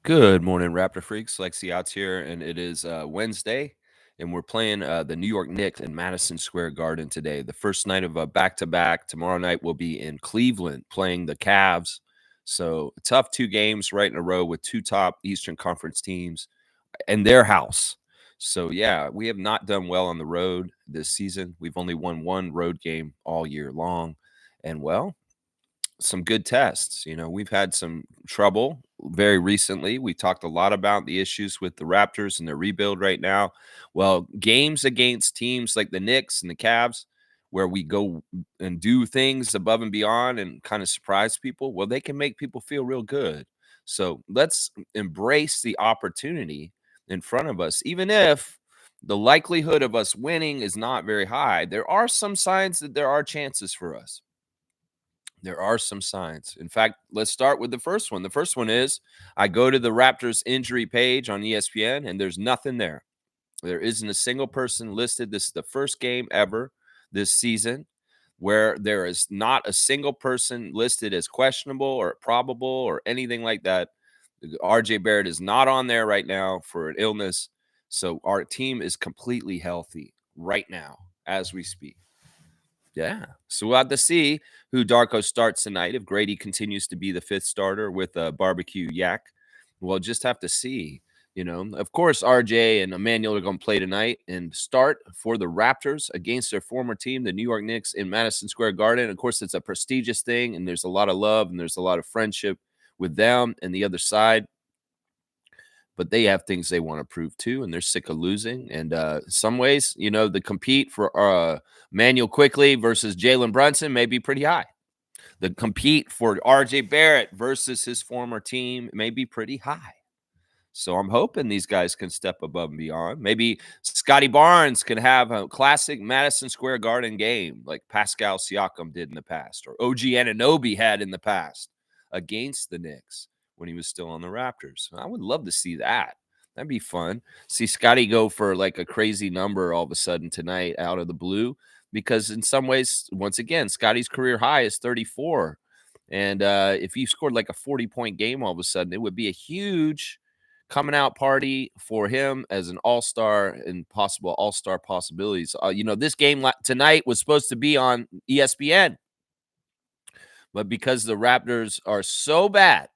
Good morning, Raptor Freaks. Lexi Outs here, and it is Wednesday, and we're playing the New York Knicks in Madison Square Garden today. The first night of a back-to-back. Tomorrow night we'll be in Cleveland playing the Cavs. So tough 2 games right in a row with 2 top Eastern Conference teams in their house. So yeah, we have not done well on the road this season. We've only won 1 road game all year long, and well, some good tests. We've had some trouble very recently. We talked a lot about the issues with the Raptors and their rebuild right now. Well, games against teams like the Knicks and the Cavs, where we go and do things above and beyond and kind of surprise people, well, they can make people feel real good. So let's embrace the opportunity in front of us, even if the likelihood of us winning is not very high. There are some signs that there are chances for us. There are some signs. In fact, let's start with the first one. The first one is I go to the Raptors injury page on ESPN, and there's nothing there. There isn't a single person listed. This is the first game ever this season where there is not a single person listed as questionable or probable or anything like that. RJ Barrett is not on there right now for an illness. So our team is completely healthy right now as we speak. Yeah. So we'll have to see who Darko starts tonight. If Grady continues to be the 5th starter with a barbecue yak, we'll just have to see. Of course, RJ and Emmanuel are going to play tonight and start for the Raptors against their former team, the New York Knicks, in Madison Square Garden. Of course, it's a prestigious thing, and there's a lot of love and there's a lot of friendship with them and the other side. But they have things they want to prove too, and they're sick of losing. And some ways, the compete for Manuel Quickly versus Jalen Brunson may be pretty high. The compete for RJ Barrett versus his former team may be pretty high. So I'm hoping these guys can step above and beyond. Maybe Scotty Barnes can have a classic Madison Square Garden game like Pascal Siakam did in the past, or OG Anunoby had in the past against the Knicks when he was still on the Raptors. I would love to see that. That'd be fun. See Scotty go for like a crazy number all of a sudden tonight out of the blue, because in some ways, once again, Scotty's career high is 34. And if he scored like a 40-point game all of a sudden, it would be a huge coming out party for him as an all-star and possible all-star possibilities. This game tonight was supposed to be on ESPN, but because the Raptors are so bad,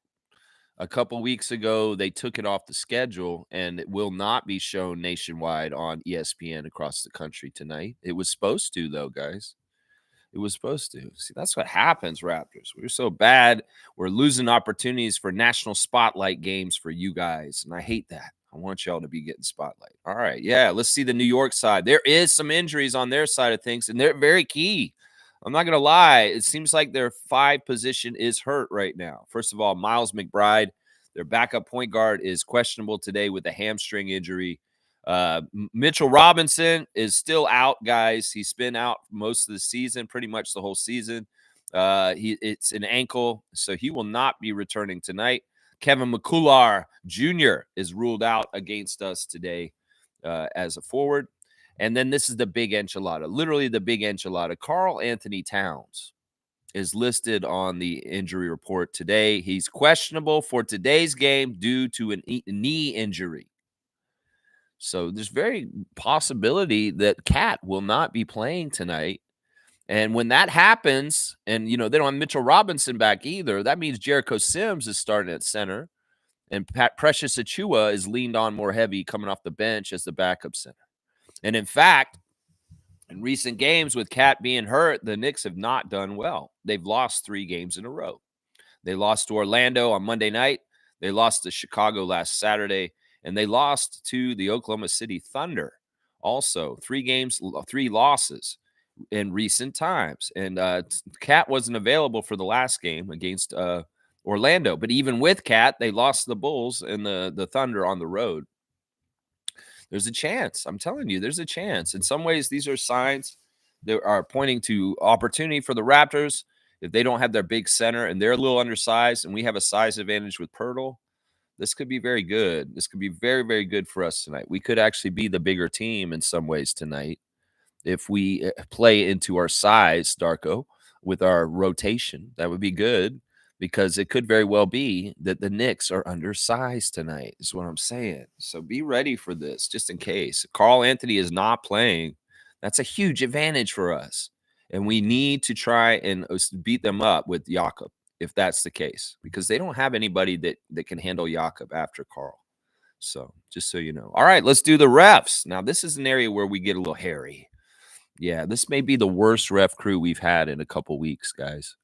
a couple weeks ago they took it off the schedule, and it will not be shown nationwide on ESPN across the country tonight. It was supposed to, though, guys. It was supposed to. See, that's what happens, Raptors. We're so bad. We're losing opportunities for national spotlight games for you guys, and I hate that. I want y'all to be getting spotlight. All right, yeah, let's see the New York side. There is some injuries on their side of things, and they're very key. I'm not going to lie. It seems like their 5 position is hurt right now. First of all, Miles McBride, their backup point guard, is questionable today with a hamstring injury. Mitchell Robinson is still out, guys. He's been out most of the season, pretty much the whole season. It's an ankle, so he will not be returning tonight. Kevin McCullar Jr. is ruled out against us today as a forward. And then this is the big enchilada, literally the big enchilada. Karl Anthony Towns is listed on the injury report today. He's questionable for today's game due to a knee injury. So there's very possibility that Cat will not be playing tonight. And when that happens, and, they don't have Mitchell Robinson back either, that means Jericho Sims is starting at center, and Precious Achua is leaned on more heavy coming off the bench as the backup center. And in fact, in recent games with Cat being hurt, the Knicks have not done well. They've lost 3 games in a row. They lost to Orlando on Monday night. They lost to Chicago last Saturday. And they lost to the Oklahoma City Thunder. Also, 3 games, 3 losses in recent times. And Cat wasn't available for the last game against Orlando. But even with Cat, they lost the Bulls and the Thunder on the road. There's a chance. I'm telling you, there's a chance. In some ways, these are signs that are pointing to opportunity for the Raptors. If they don't have their big center and they're a little undersized and we have a size advantage with Pirtle, this could be very good. This could be very, very good for us tonight. We could actually be the bigger team in some ways tonight if we play into our size, Darko, with our rotation. That would be good. because it could very well be that the Knicks are undersized tonight, is what I'm saying. So be ready for this just in case. Carl Anthony is not playing. That's a huge advantage for us. And we need to try and beat them up with Jakob if that's the case, because they don't have anybody that can handle Jakob after Carl. So just so you know. All right, let's do the refs. Now, this is an area where we get a little hairy. Yeah, this may be the worst ref crew we've had in a couple weeks, guys.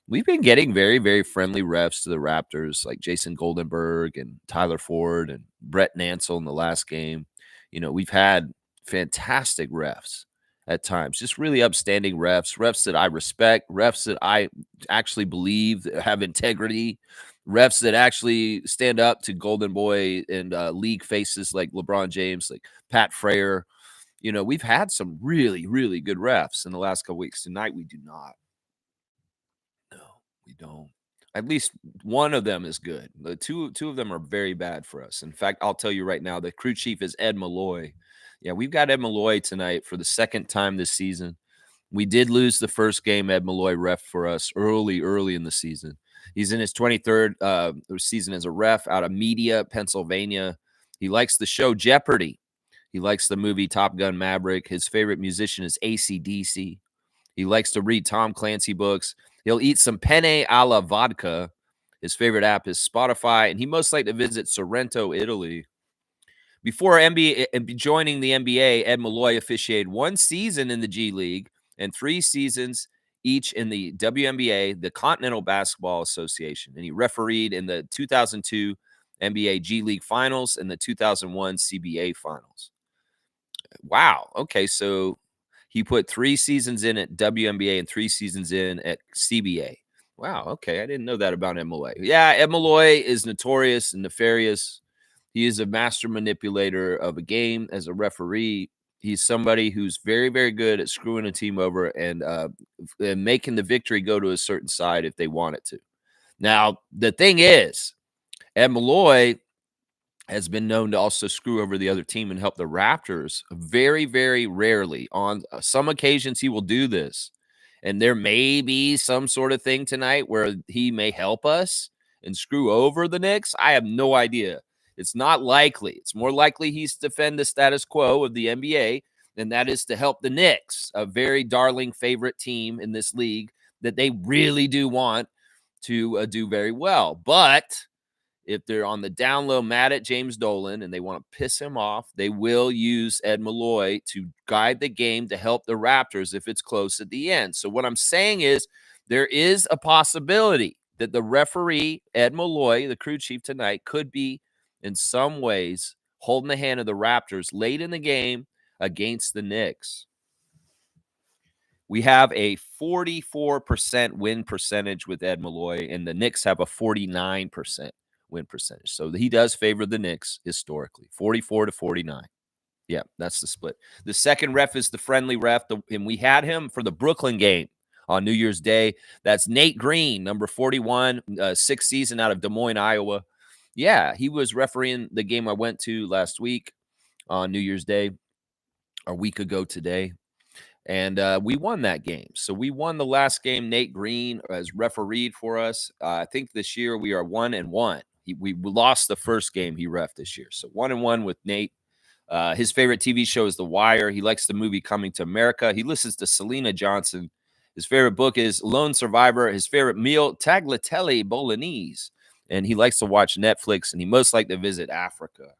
We've been getting very, very friendly refs to the Raptors, like Jason Goldenberg and Tyler Ford and Brett Nansel in the last game. We've had fantastic refs at times, just really upstanding refs that I respect, refs that I actually believe have integrity, refs that actually stand up to Golden Boy and league faces like LeBron James, like Pat Frayer. We've had some really, really good refs in the last couple weeks. Tonight, we do not. No, we don't. At least one of them is good. The two of them are very bad for us. In fact, I'll tell you right now, the crew chief is Ed Malloy. Yeah, we've got Ed Malloy tonight for the second time this season. We did lose the first game Ed Malloy ref for us early in the season. He's in his 23rd season as a ref out of Media, Pennsylvania. He likes the show Jeopardy. He likes the movie Top Gun Maverick. His favorite musician is AC/DC. He likes to read Tom Clancy books. He'll eat some penne a la vodka. His favorite app is Spotify, and he most like to visit Sorrento, Italy. Before joining the NBA, Ed Malloy officiated 1 season in the G League and 3 seasons each in the WNBA, the Continental Basketball Association. And he refereed in the 2002 NBA G League Finals and the 2001 CBA Finals. Wow. Okay, so he put 3 seasons in at WNBA and 3 seasons in at CBA. Wow. Okay. I didn't know that about Ed Malloy. Yeah, Ed Malloy is notorious and nefarious. He is a master manipulator of a game as a referee. He's somebody who's very, very good at screwing a team over and making the victory go to a certain side if they want it to. Now, the thing is, Ed Malloy has been known to also screw over the other team and help the Raptors very, very rarely. On some occasions, he will do this. And there may be some sort of thing tonight where he may help us and screw over the Knicks. I have no idea. It's not likely. It's more likely he's to defend the status quo of the NBA, and that is to help the Knicks, a very darling favorite team in this league that they really do want to do very well. But if they're on the down low mad at James Dolan and they want to piss him off, they will use Ed Malloy to guide the game to help the Raptors if it's close at the end. So what I'm saying is there is a possibility that the referee, Ed Malloy, the crew chief tonight, could be in some ways holding the hand of the Raptors late in the game against the Knicks. We have a 44% win percentage with Ed Malloy, and the Knicks have a 49% win percentage. So he does favor the Knicks historically, 44-49. Yeah, that's the split. The second ref is the friendly ref, and we had him for the Brooklyn game on New Year's Day. That's Nate Green, number 41, 6th season out of Des Moines, Iowa. Yeah, he was refereeing the game I went to last week on New Year's Day, a week ago today. And we won that game. So we won the last game. Nate Green has refereed for us. I think this year we are 1-1. We lost the first game he ref this year. So 1-1 with Nate. His favorite TV show is The Wire. He likes the movie Coming to America. He listens to Selena Johnson. His favorite book is Lone Survivor. His favorite meal, tagliatelle bolognese. And he likes to watch Netflix, and he most like to visit Africa.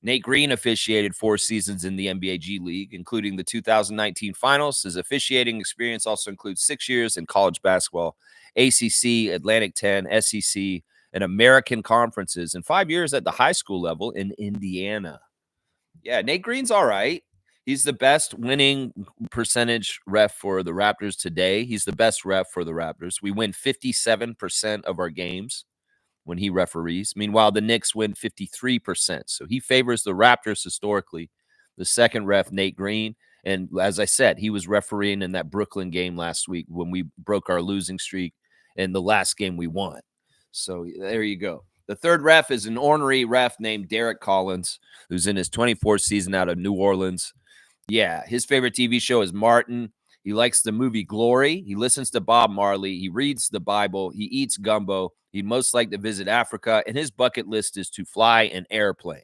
Nate Green officiated 4 seasons in the NBA G League, including the 2019 finals. His officiating experience also includes 6 years in college basketball, ACC, Atlantic 10, SEC, and American conferences, and 5 years at the high school level in Indiana. Yeah, Nate Green's all right. He's the best winning percentage ref for the Raptors today. He's the best ref for the Raptors. We win 57% of our games when he referees. Meanwhile, the Knicks win 53%. So he favors the Raptors historically. The second ref, Nate Green. And as I said, he was refereeing in that Brooklyn game last week when we broke our losing streak, and the last game we won. So there you go. The third ref is an ornery ref named Derek Collins, who's in his 24th season out of New Orleans. Yeah, his favorite TV show is Martin. He likes the movie Glory. He listens to Bob Marley. He reads the Bible. He eats gumbo. He'd most like to visit Africa, and his bucket list is to fly an airplane.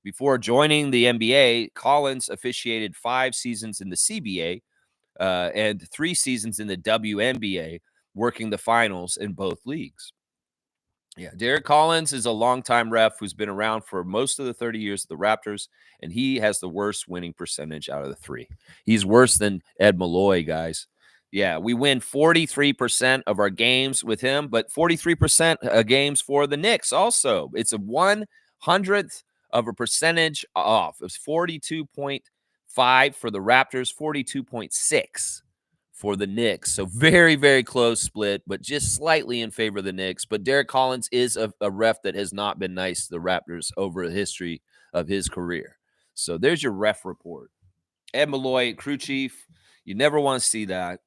Before joining the NBA, Collins officiated 5 seasons in the CBA and 3 seasons in the WNBA, working the finals in both leagues. Yeah, Derek Collins is a longtime ref who's been around for most of the 30 years of the Raptors, and he has the worst winning percentage out of the 3. He's worse than Ed Malloy, guys. Yeah, we win 43% of our games with him, but 43% of games for the Knicks also. It's a 100th of a percentage off. It's 42.5 for the Raptors, 42.6 for the Knicks. So very, very close split, but just slightly in favor of the Knicks. But Derek Collins is a ref that has not been nice to the Raptors over the history of his career. So there's your ref report. Ed Malloy, crew chief, you never want to see that.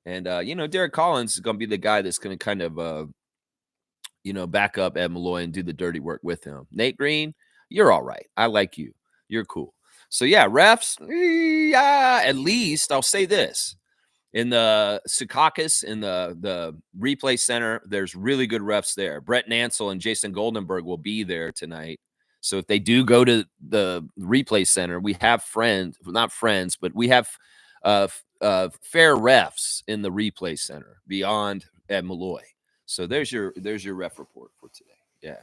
And, Derek Collins is going to be the guy that's going to kind of, back up Ed Malloy and do the dirty work with him. Nate Green, you're all right. I like you. You're cool. So, yeah, refs, at least I'll say this. In the Secaucus, in the replay center, there's really good refs there. Brett Nansel and Jason Goldenberg will be there tonight. So if they do go to the replay center, we have not friends, but we have fair refs in the replay center beyond Ed Malloy. So there's your ref report for today.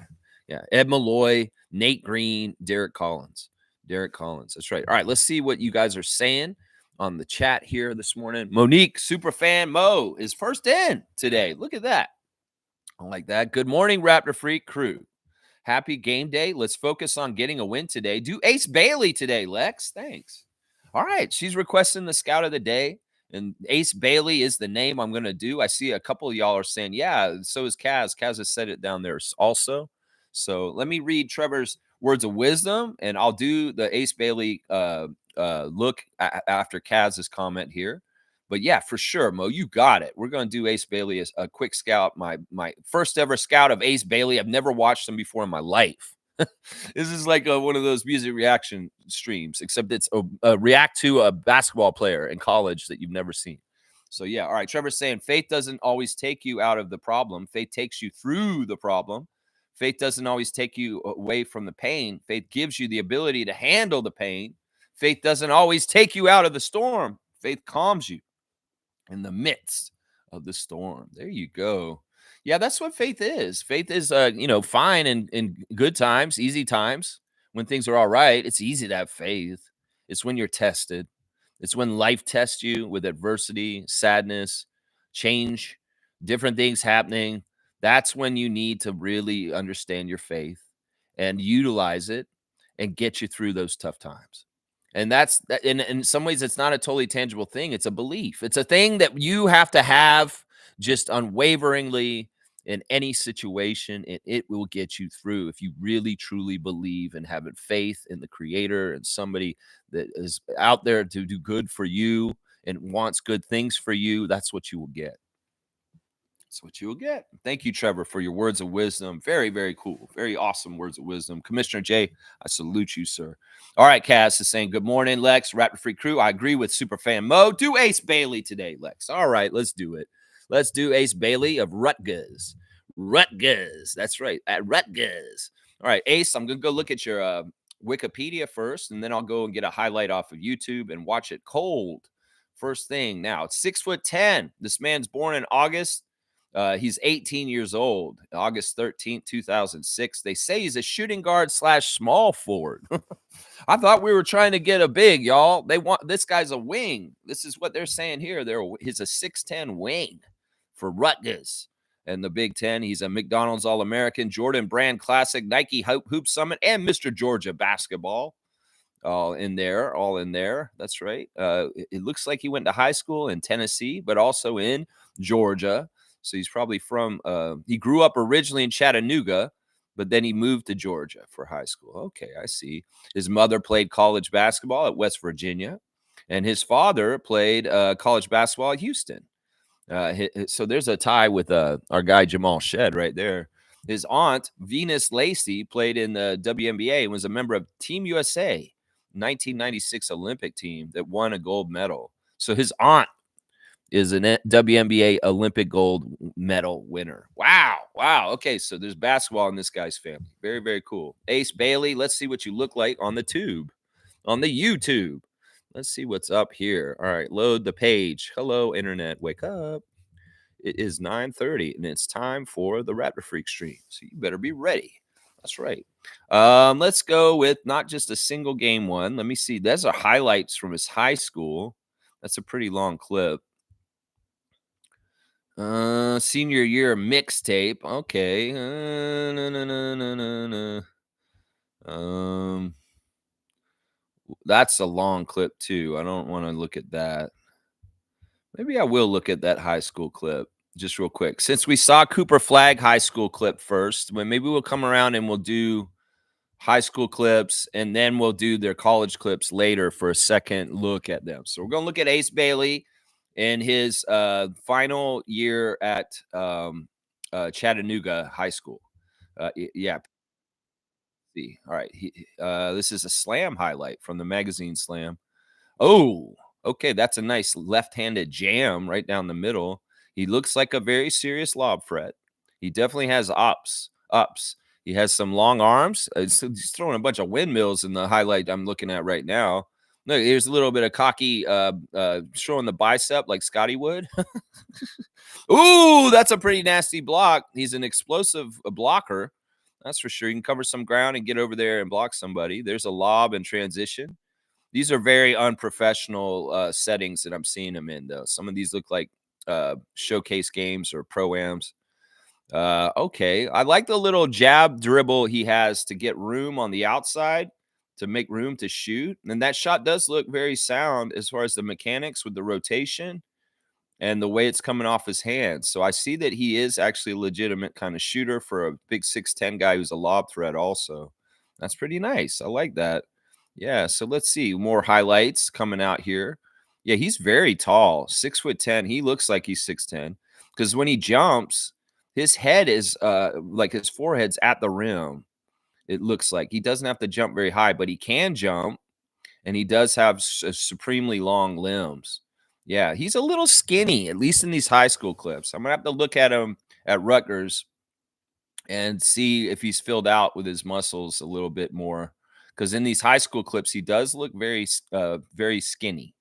Yeah. Ed Malloy, Nate Green, Derek Collins. That's right. All right, let's see what you guys are saying on the chat here this morning. Monique, superfan Mo, is first in today. Look at that. I like that. Good morning, Raptor Freak crew. Happy game day. Let's focus on getting a win today. Do Ace Bailey today, Lex. Thanks. All right. She's requesting the scout of the day. And Ace Bailey is the name I'm going to do. I see a couple of y'all are saying, yeah, so is Kaz. Kaz has said it down there also. So let me read Trevor's words of wisdom, and I'll do the Ace Bailey look after Kaz's comment here. But yeah, for sure, Mo, you got it. We're going to do Ace Bailey as a quick scout. My first ever scout of Ace Bailey. I've never watched him before in my life. This is like one of those music reaction streams, except it's a react to a basketball player in college that you've never seen. So yeah, all right. Trevor's saying faith doesn't always take you out of the problem. Faith takes you through the problem. Faith doesn't always take you away from the pain. Faith gives you the ability to handle the pain. Faith doesn't always take you out of the storm. Faith calms you in the midst of the storm. There you go. Yeah, that's what faith is. Faith is, fine in good times, easy times. When things are all right, it's easy to have faith. It's when you're tested. It's when life tests you with adversity, sadness, change, different things happening. That's when you need to really understand your faith and utilize it and get you through those tough times. And that's that. In some ways, it's not a totally tangible thing. It's a belief. It's a thing that you have to have just unwaveringly in any situation, and it will get you through if you really truly believe and have faith in the Creator and somebody that is out there to do good for you and wants good things for you. That's what you will get. That's what you will get. Thank you, Trevor, for your words of wisdom. Very, very cool. Very awesome words of wisdom. Commissioner Jay, I salute you, sir. All right, Cass is saying, good morning, Lex, Raptor Free crew. I agree with Superfan Mo. Do Ace Bailey today, Lex. All right, let's do it. Let's do Ace Bailey of Rutgers. Rutgers. That's right, at Rutgers. All right, Ace, I'm going to go look at your Wikipedia first, and then I'll go and get a highlight off of YouTube and watch it cold. First thing. Now, it's 6'10". This man's born in August. He's 18 years old, August 13th, 2006. They say he's a shooting guard / small forward. I thought we were trying to get a big, y'all. This guy's a wing. This is what they're saying here. He's a 6'10" wing for Rutgers and the Big Ten. He's a McDonald's All-American, Jordan Brand Classic, Nike Hoop Summit, and Mr. Georgia basketball. All in there. That's right. It looks like he went to high school in Tennessee, but also in Georgia. So he's probably he grew up originally in Chattanooga, but then he moved to Georgia for high school. Okay, I see. His mother played college basketball at West Virginia, and his father played college basketball at Houston. So there's a tie with our guy Jamal Shed right there. His aunt, Venus Lacey, played in the WNBA and was a member of Team USA, 1996 Olympic team that won a gold medal. So his aunt is an WNBA Olympic gold medal winner. Wow. Wow. Okay. So there's basketball in this guy's family. Very, very cool. Ace Bailey, let's see what you look like on the tube, on the YouTube. Let's see what's up here. All right. Load the page. Hello, Internet. Wake up. It is 9:30 and it's time for the Raptor Freak stream. So you better be ready. That's right. Let's go with not just a single game one. Let me see. Those are highlights from his high school. That's a pretty long clip. Senior year mixtape. Okay. No, no, no, no, no, no. That's a long clip too. I don't want to look at that. Maybe I will look at that high school clip just real quick. Since we saw Cooper Flag high school clip first, maybe we'll come around and we'll do high school clips and then we'll do their college clips later for a second look at them. So we're going to look at Ace Bailey in his final year at Chattanooga High School. Yeah. See. All right. This is a slam highlight from the magazine Slam. Oh, okay. That's a nice left-handed jam right down the middle. He looks like a very serious lob threat. He definitely has ups. He has some long arms. He's throwing a bunch of windmills in the highlight I'm looking at right now. Look, here's a little bit of cocky showing the bicep like Scotty would. Ooh, that's a pretty nasty block. He's an explosive blocker. That's for sure. You can cover some ground and get over there and block somebody. There's a lob and transition. These are very unprofessional settings that I'm seeing him in, though. Some of these look like showcase games or pro-ams. Okay. I like the little jab dribble he has to get room on the outside to make room to shoot. And that shot does look very sound as far as the mechanics with the rotation and the way it's coming off his hands. So I see that he is actually a legitimate kind of shooter for a big 6'10" guy who's a lob threat also. That's pretty nice. I like that. Yeah, so let's see more highlights coming out here. Yeah, he's very tall, 6'10". He looks like he's 6'10" because when he jumps, his head is like his forehead's at the rim. It looks like he doesn't have to jump very high, but he can jump, and he does have supremely long limbs. Yeah, he's a little skinny, at least in these high school clips. I'm gonna have to look at him at Rutgers and see if he's filled out with his muscles a little bit more. Because in these high school clips, he does look very, very skinny,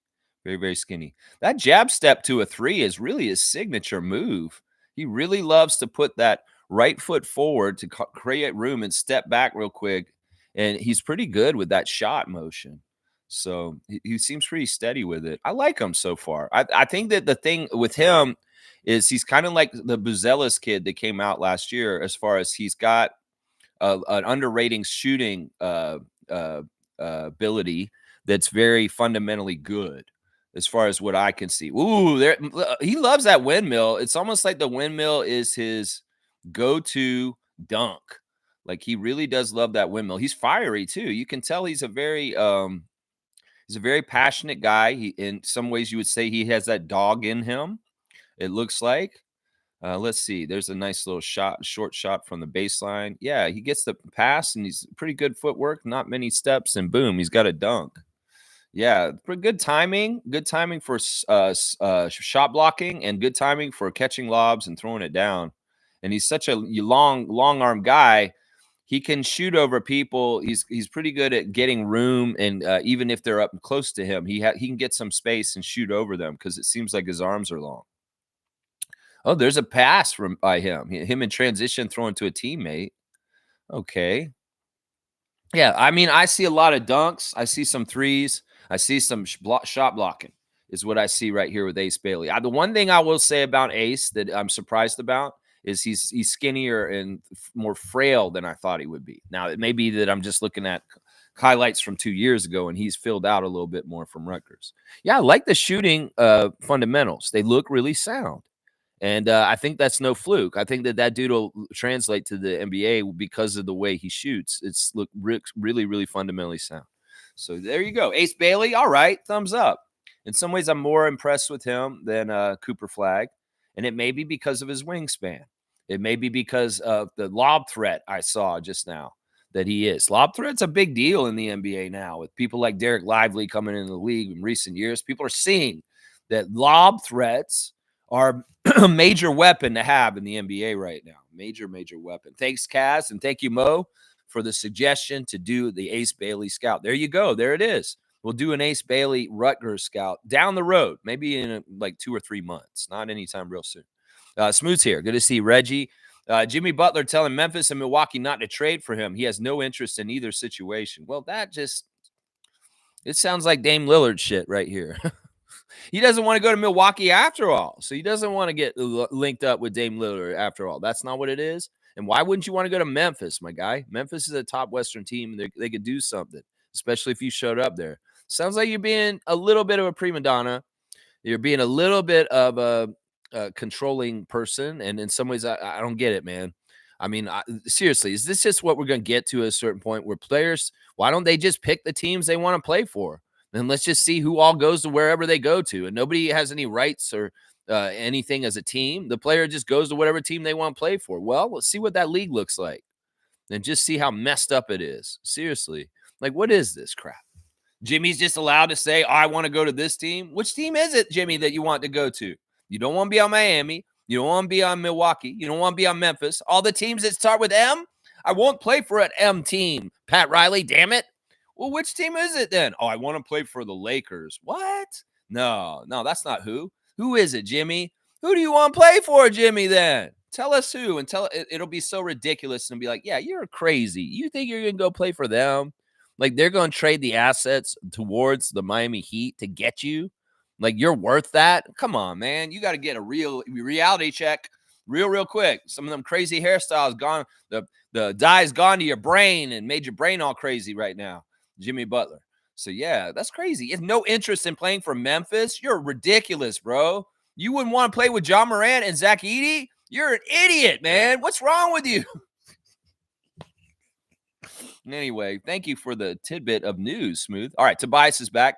very, very skinny. That jab step to a three is really his signature move. He really loves to put that right foot forward to create room and step back real quick. And he's pretty good with that shot motion. So he seems pretty steady with it. I like him so far. I think that the thing with him is he's kind of like the Buzelis kid that came out last year, as far as he's got an underrating shooting ability that's very fundamentally good, as far as what I can see. Ooh, there he loves that windmill. It's almost like the windmill is his go-to dunk. Like he really does love that windmill. He's fiery too. You can tell he's a very passionate guy. He, in some ways, you would say he has that dog in him. It looks like. Let's see. There's a nice little short shot from the baseline. Yeah, he gets the pass and he's pretty good footwork, not many steps, and boom, he's got a dunk. Yeah, pretty good timing. Good timing for shot blocking and good timing for catching lobs and throwing it down. And he's such a long arm guy. He can shoot over people. He's pretty good at getting room, and even if they're up close to him, he can get some space and shoot over them because it seems like his arms are long. Oh, there's a pass by him. Him in transition throwing to a teammate. Okay. Yeah, I mean, I see a lot of dunks. I see some threes. I see some shot blocking is what I see right here with Ace Bailey. The one thing I will say about Ace that I'm surprised about is he's skinnier and more frail than I thought he would be. Now, it may be that I'm just looking at highlights from 2 years ago and he's filled out a little bit more from Rutgers. Yeah, I like the shooting fundamentals. They look really sound. And I think that's no fluke. I think that dude will translate to the NBA because of the way he shoots. It's really, really fundamentally sound. So there you go. Ace Bailey, all right, thumbs up. In some ways, I'm more impressed with him than Cooper Flag. And it may be because of his wingspan. It may be because of the lob threat I saw just now that he is. Lob threat's a big deal in the NBA now with people like Derek Lively coming into the league in recent years. People are seeing that lob threats are a major weapon to have in the NBA right now. Major weapon. Thanks, Kaz, and thank you, Mo, for the suggestion to do the Ace Bailey Scout. There you go. There it is. We'll do an Ace Bailey Rutgers Scout down the road, maybe in like 2 or 3 months, not anytime real soon. Smooth's here. Good to see Reggie. Jimmy Butler telling Memphis and Milwaukee not to trade for him. He has no interest in either situation. Well, it sounds like Dame Lillard shit right here. He doesn't want to go to Milwaukee after all. So he doesn't want to get linked up with Dame Lillard after all. That's not what it is. And why wouldn't you want to go to Memphis, my guy? Memphis is a top Western team. They could do something, especially if you showed up there. Sounds like you're being a little bit of a prima donna. You're being a little bit of a controlling person. And in some ways, I don't get it, man. I mean, seriously, is this just what we're going to get to at a certain point where players, why don't they just pick the teams they want to play for? And let's just see who all goes to wherever they go to. And nobody has any rights or anything as a team. The player just goes to whatever team they want to play for. Well, let's see what that league looks like and just see how messed up it is. Seriously. Like, what is this crap? Jimmy's just allowed to say, I want to go to this team. Which team is it, Jimmy, that you want to go to? You don't want to be on Miami. You don't want to be on Milwaukee. You don't want to be on Memphis. All the teams that start with M, I won't play for an M team. Pat Riley, damn it. Well, which team is it then? Oh, I want to play for the Lakers. What? No, that's not who. Who is it, Jimmy? Who do you want to play for, Jimmy, then? Tell us who, and it'll be so ridiculous and be like, yeah, you're crazy. You think you're going to go play for them? Like, they're going to trade the assets towards the Miami Heat to get you? Like, you're worth that? Come on, man. You got to get a real reality check real quick. Some of them crazy hairstyles gone. The dye's gone to your brain and made your brain all crazy right now. Jimmy Butler. So, yeah, that's crazy. You have no interest in playing for Memphis? You're ridiculous, bro. You wouldn't want to play with John Morant and Zach Edey? You're an idiot, man. What's wrong with you? Anyway, thank you for the tidbit of news, Smooth. All right, Tobias is back.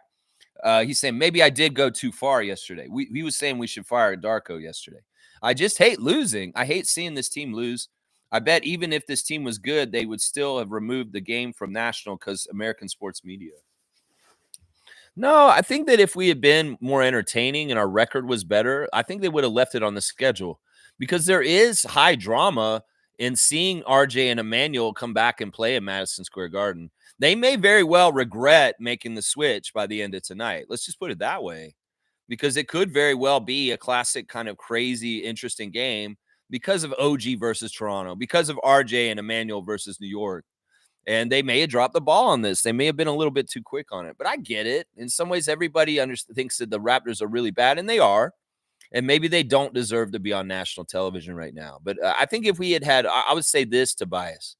He's saying, maybe I did go too far yesterday. He was saying we should fire Darko yesterday. I just hate losing. I hate seeing this team lose. I bet even if this team was good, they would still have removed the game from national because American sports media. No, I think that if we had been more entertaining and our record was better, I think they would have left it on the schedule because there is high drama in seeing RJ and Emmanuel come back and play at Madison Square Garden. They may very well regret making the switch by the end of tonight. Let's just put it that way, because it could very well be a classic kind of crazy, interesting game because of OG versus Toronto, because of RJ and Emmanuel versus New York. And they may have dropped the ball on this. They may have been a little bit too quick on it, but I get it. In some ways, everybody thinks that the Raptors are really bad, and they are. And maybe they don't deserve to be on national television right now. But I think if we had, I would say this, Tobias.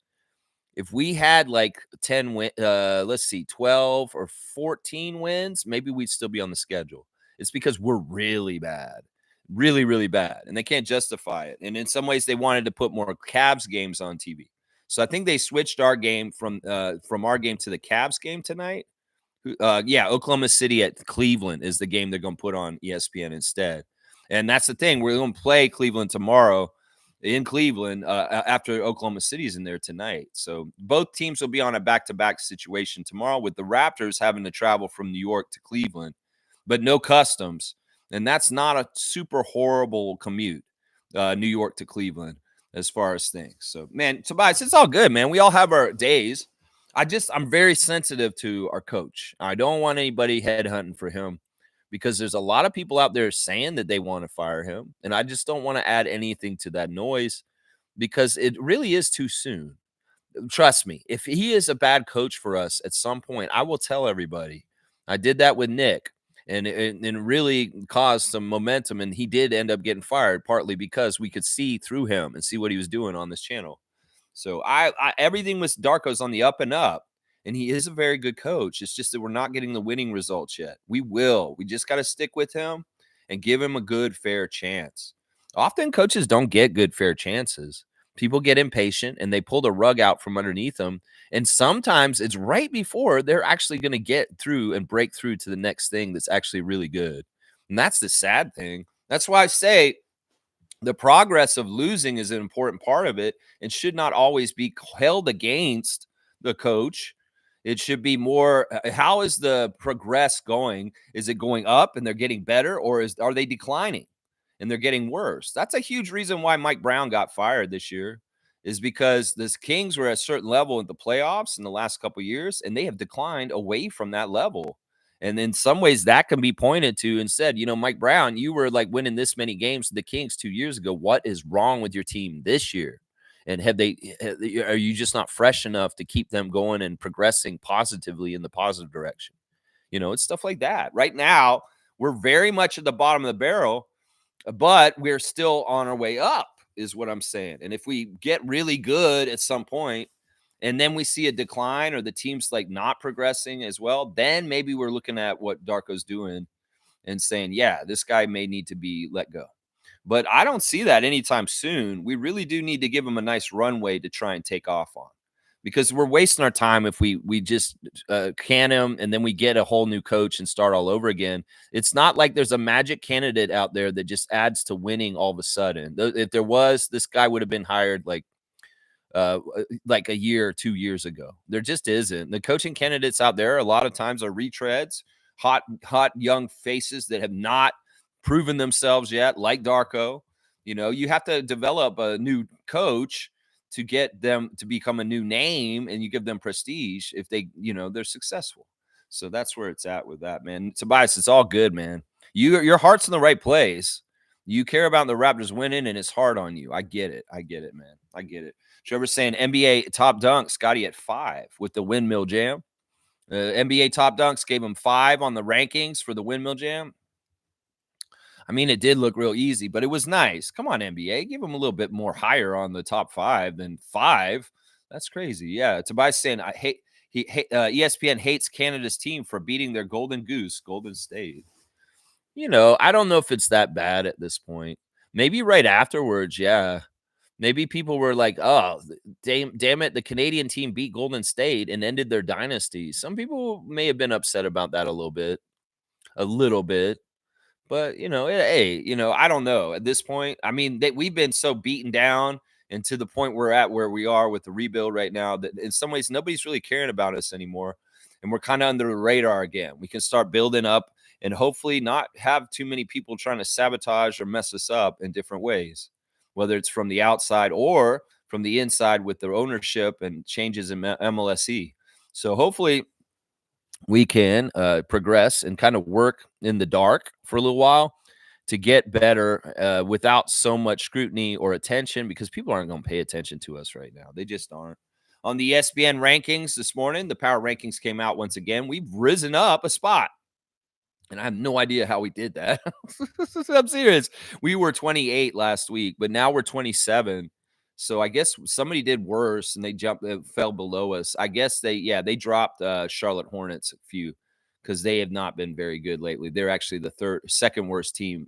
If we had like 12 or 14 wins, maybe we'd still be on the schedule. It's because we're really bad, really, really bad. And they can't justify it. And in some ways, they wanted to put more Cavs games on TV. So I think they switched our game from our game to the Cavs game tonight. Oklahoma City at Cleveland is the game they're going to put on ESPN instead. And that's the thing. We're going to play Cleveland tomorrow in Cleveland after Oklahoma City's in there tonight. So both teams will be on a back-to-back situation tomorrow, with the Raptors having to travel from New York to Cleveland, but no customs. And that's not a super horrible commute, New York to Cleveland, as far as things. So, man, Tobias, it's all good, man. We all have our days. I'm very sensitive to our coach. I don't want anybody headhunting for him, because there's a lot of people out there saying that they want to fire him. And I just don't want to add anything to that noise, because it really is too soon. Trust me, if he is a bad coach for us at some point, I will tell everybody. I did that with Nick, and it really caused some momentum. And he did end up getting fired, partly because we could see through him and see what he was doing on this channel. So everything with Darko's on the up and up. And he is a very good coach. It's just that we're not getting the winning results yet. We will. We just got to stick with him and give him a good, fair chance. Often coaches don't get good, fair chances. People get impatient and they pull the rug out from underneath them. And sometimes it's right before they're actually going to get through and break through to the next thing that's actually really good. And that's the sad thing. That's why I say the progress of losing is an important part of it and should not always be held against the coach. It should be more, how is the progress going? Is it going up and they're getting better, or are they declining and they're getting worse? That's a huge reason why Mike Brown got fired this year, is because the Kings were at a certain level in the playoffs in the last couple of years, and they have declined away from that level. And in some ways, that can be pointed to and said, Mike Brown, you were like winning this many games with the Kings 2 years ago. What is wrong with your team this year? And are you just not fresh enough to keep them going and progressing positively in the positive direction? It's stuff like that. Right now, we're very much at the bottom of the barrel, but we're still on our way up, is what I'm saying. And if we get really good at some point, and then we see a decline or the team's like not progressing as well, then maybe we're looking at what Darko's doing and saying, yeah, this guy may need to be let go. But I don't see that anytime soon. We really do need to give him a nice runway to try and take off on, because we're wasting our time if we just can him and then we get a whole new coach and start all over again. It's not like there's a magic candidate out there that just adds to winning all of a sudden. If there was, this guy would have been hired like a year or 2 years ago. There just isn't. The coaching candidates out there a lot of times are retreads, hot young faces that have not proven themselves yet, like Darko. You have to develop a new coach to get them to become a new name, and you give them prestige if they're successful. So that's where it's at with that, man. Tobias, it's all good, man. Your heart's in the right place. You care about the Raptors winning, and it's hard on you. I get it, man. I get it. Trevor's saying NBA top dunk, Scotty at 5 with the windmill jam. NBA top dunks gave him 5 on the rankings for the windmill jam. I mean, it did look real easy, but it was nice. Come on, NBA, give him a little bit more higher on the top 5 than 5. That's crazy. Yeah, Tobias saying ESPN hates Canada's team for beating their golden goose, Golden State. I don't know if it's that bad at this point. Maybe right afterwards, yeah. Maybe people were like, oh, damn it, the Canadian team beat Golden State and ended their dynasty. Some people may have been upset about that a little bit. But, hey, I don't know at this point. I mean, we've been so beaten down, and to the point we're at where we are with the rebuild right now, that in some ways nobody's really caring about us anymore. And we're kind of under the radar again. We can start building up and hopefully not have too many people trying to sabotage or mess us up in different ways, whether it's from the outside or from the inside with the ownership and changes in MLSE. So hopefully we can progress and kind of work in the dark for a little while to get better without so much scrutiny or attention, because people aren't going to pay attention to us right now. They just aren't. On the ESPN rankings this morning, the power rankings came out once again. We've risen up a spot, and I have no idea how we did that. I'm serious. We were 28 last week, but now we're 27. So I guess somebody did worse and they fell below us. I guess they dropped Charlotte Hornets a few, because they have not been very good lately. They're actually the second worst team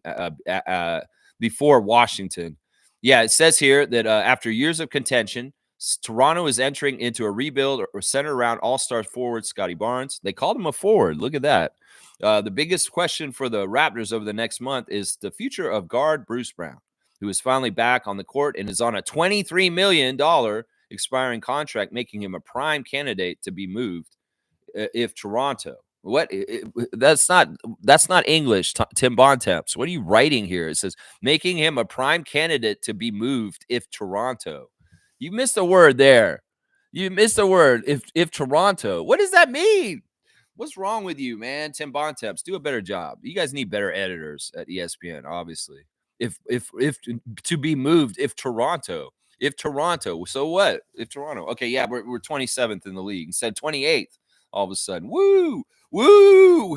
before Washington. Yeah, it says here that after years of contention, Toronto is entering into a rebuild or centered around all-star forward Scotty Barnes. They called him a forward. Look at that. The biggest question for the Raptors over the next month is the future of guard Bruce Brown, who is finally back on the court and is on a $23 million expiring contract, making him a prime candidate to be moved if Toronto. That's not English, Tim Bontemps. What are you writing here? It says making him a prime candidate to be moved if Toronto. You missed a word there. You missed a word. If Toronto. What does that mean? What's wrong with you, man? Tim Bontemps, do a better job. You guys need better editors at ESPN, obviously. If to be moved, if Toronto. So what? If Toronto. Okay, yeah, we're 27th in the league instead of 28th. All of a sudden, woo!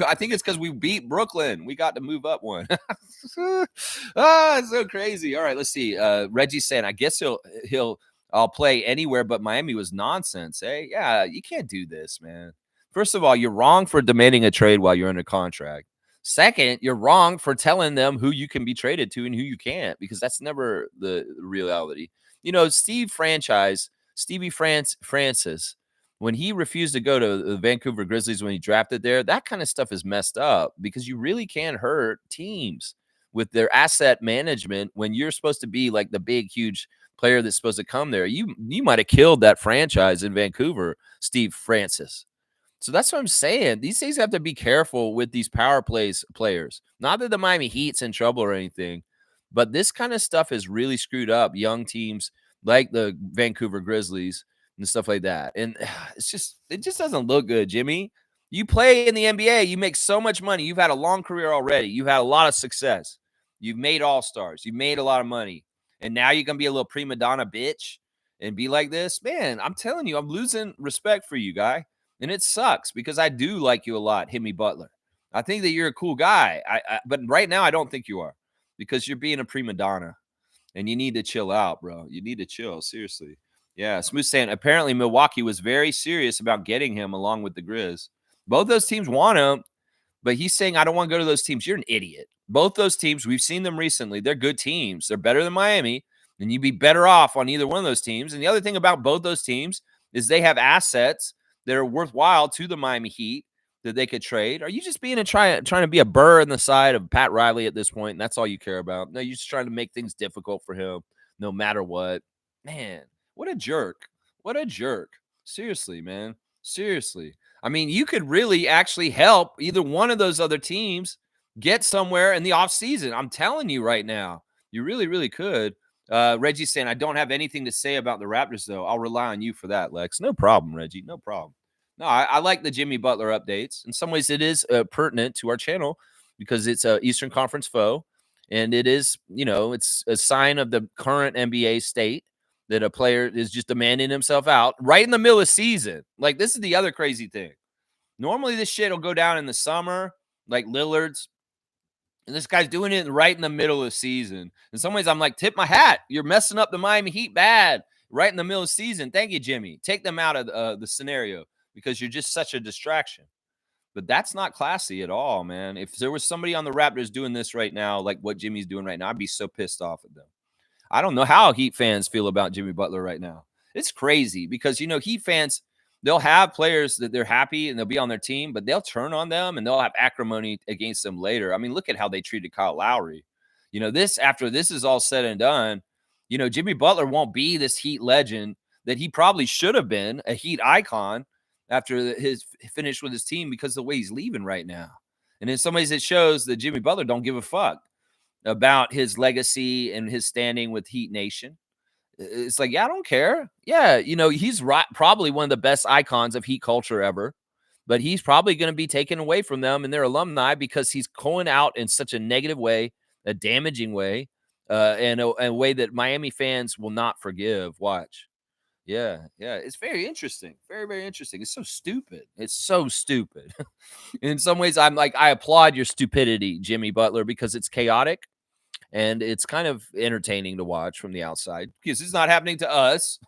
I think it's because we beat Brooklyn. We got to move up one. It's so crazy. All right, let's see. Reggie's saying, I guess I'll play anywhere, but Miami was nonsense. Hey, yeah, you can't do this, man. First of all, you're wrong for demanding a trade while you're under contract. Second, you're wrong for telling them who you can be traded to and who you can't, because that's never the reality. Stevie Francis, when he refused to go to the Vancouver Grizzlies when he drafted there, that kind of stuff is messed up, because you really can hurt teams with their asset management when you're supposed to be like the big, huge player that's supposed to come there. You might have killed that franchise in Vancouver, Steve Francis. So that's what I'm saying. These things have to be careful with these power players. Not that the Miami Heat's in trouble or anything, but this kind of stuff has really screwed up young teams like the Vancouver Grizzlies and stuff like that. And it just doesn't look good, Jimmy. You play in the NBA, you make so much money. You've had a long career already. You've had a lot of success. You've made all-stars. You've made a lot of money. And now you're going to be a little prima donna bitch and be like this. Man, I'm telling you, I'm losing respect for you, guy. And it sucks because I do like you a lot, Himmy Butler. I think that you're a cool guy. But right now I don't think you are because you're being a prima donna and you need to chill out, bro. You need to chill, seriously. Yeah, Smooth saying apparently Milwaukee was very serious about getting him along with the Grizz. Both those teams want him, but he's saying, I don't want to go to those teams. You're an idiot. Both those teams, we've seen them recently. They're good teams. They're better than Miami, and you'd be better off on either one of those teams. And the other thing about both those teams is they have assets that are worthwhile to the Miami Heat that they could trade. Are you just being trying to be a burr in the side of Pat Riley at this point, and that's all you care about? No, you're just trying to make things difficult for him no matter what. Man, what a jerk. What a jerk. Seriously, man. Seriously. I mean, you could really actually help either one of those other teams get somewhere in the offseason. I'm telling you right now, you really, really could. Reggie's saying, I don't have anything to say about the Raptors, though. I'll rely on you for that, Lex. No problem, Reggie. No problem. No, I like the Jimmy Butler updates. In some ways, it is pertinent to our channel because it's a Eastern Conference foe. And it is, it's a sign of the current NBA state that a player is just demanding himself out right in the middle of season. Like, this is the other crazy thing. Normally, this shit will go down in the summer, like Lillard's. And this guy's doing it right in the middle of the season. In some ways, I'm like, tip my hat. You're messing up the Miami Heat bad right in the middle of the season. Thank you, Jimmy. Take them out of the scenario because you're just such a distraction. But that's not classy at all, man. If there was somebody on the Raptors doing this right now, like what Jimmy's doing right now, I'd be so pissed off at them. I don't know how Heat fans feel about Jimmy Butler right now. It's crazy because, Heat fans, they'll have players that they're happy and they'll be on their team, but they'll turn on them and they'll have acrimony against them later. I mean, look at how they treated Kyle Lowry. After this is all said and done, Jimmy Butler won't be this Heat legend that he probably should have been, a Heat icon after his finish with his team because of the way he's leaving right now. And in some ways, it shows that Jimmy Butler don't give a fuck about his legacy and his standing with Heat Nation. It's like, yeah, I don't care. Yeah, he's probably one of the best icons of Heat culture ever, but he's probably going to be taken away from them and their alumni because he's going out in such a negative way, a damaging way, and a way that Miami fans will not forgive. Watch. Yeah. It's very interesting. Very, very interesting. It's so stupid. It's so stupid. In some ways, I'm like, I applaud your stupidity, Jimmy Butler, because it's chaotic. And it's kind of entertaining to watch from the outside because it's not happening to us.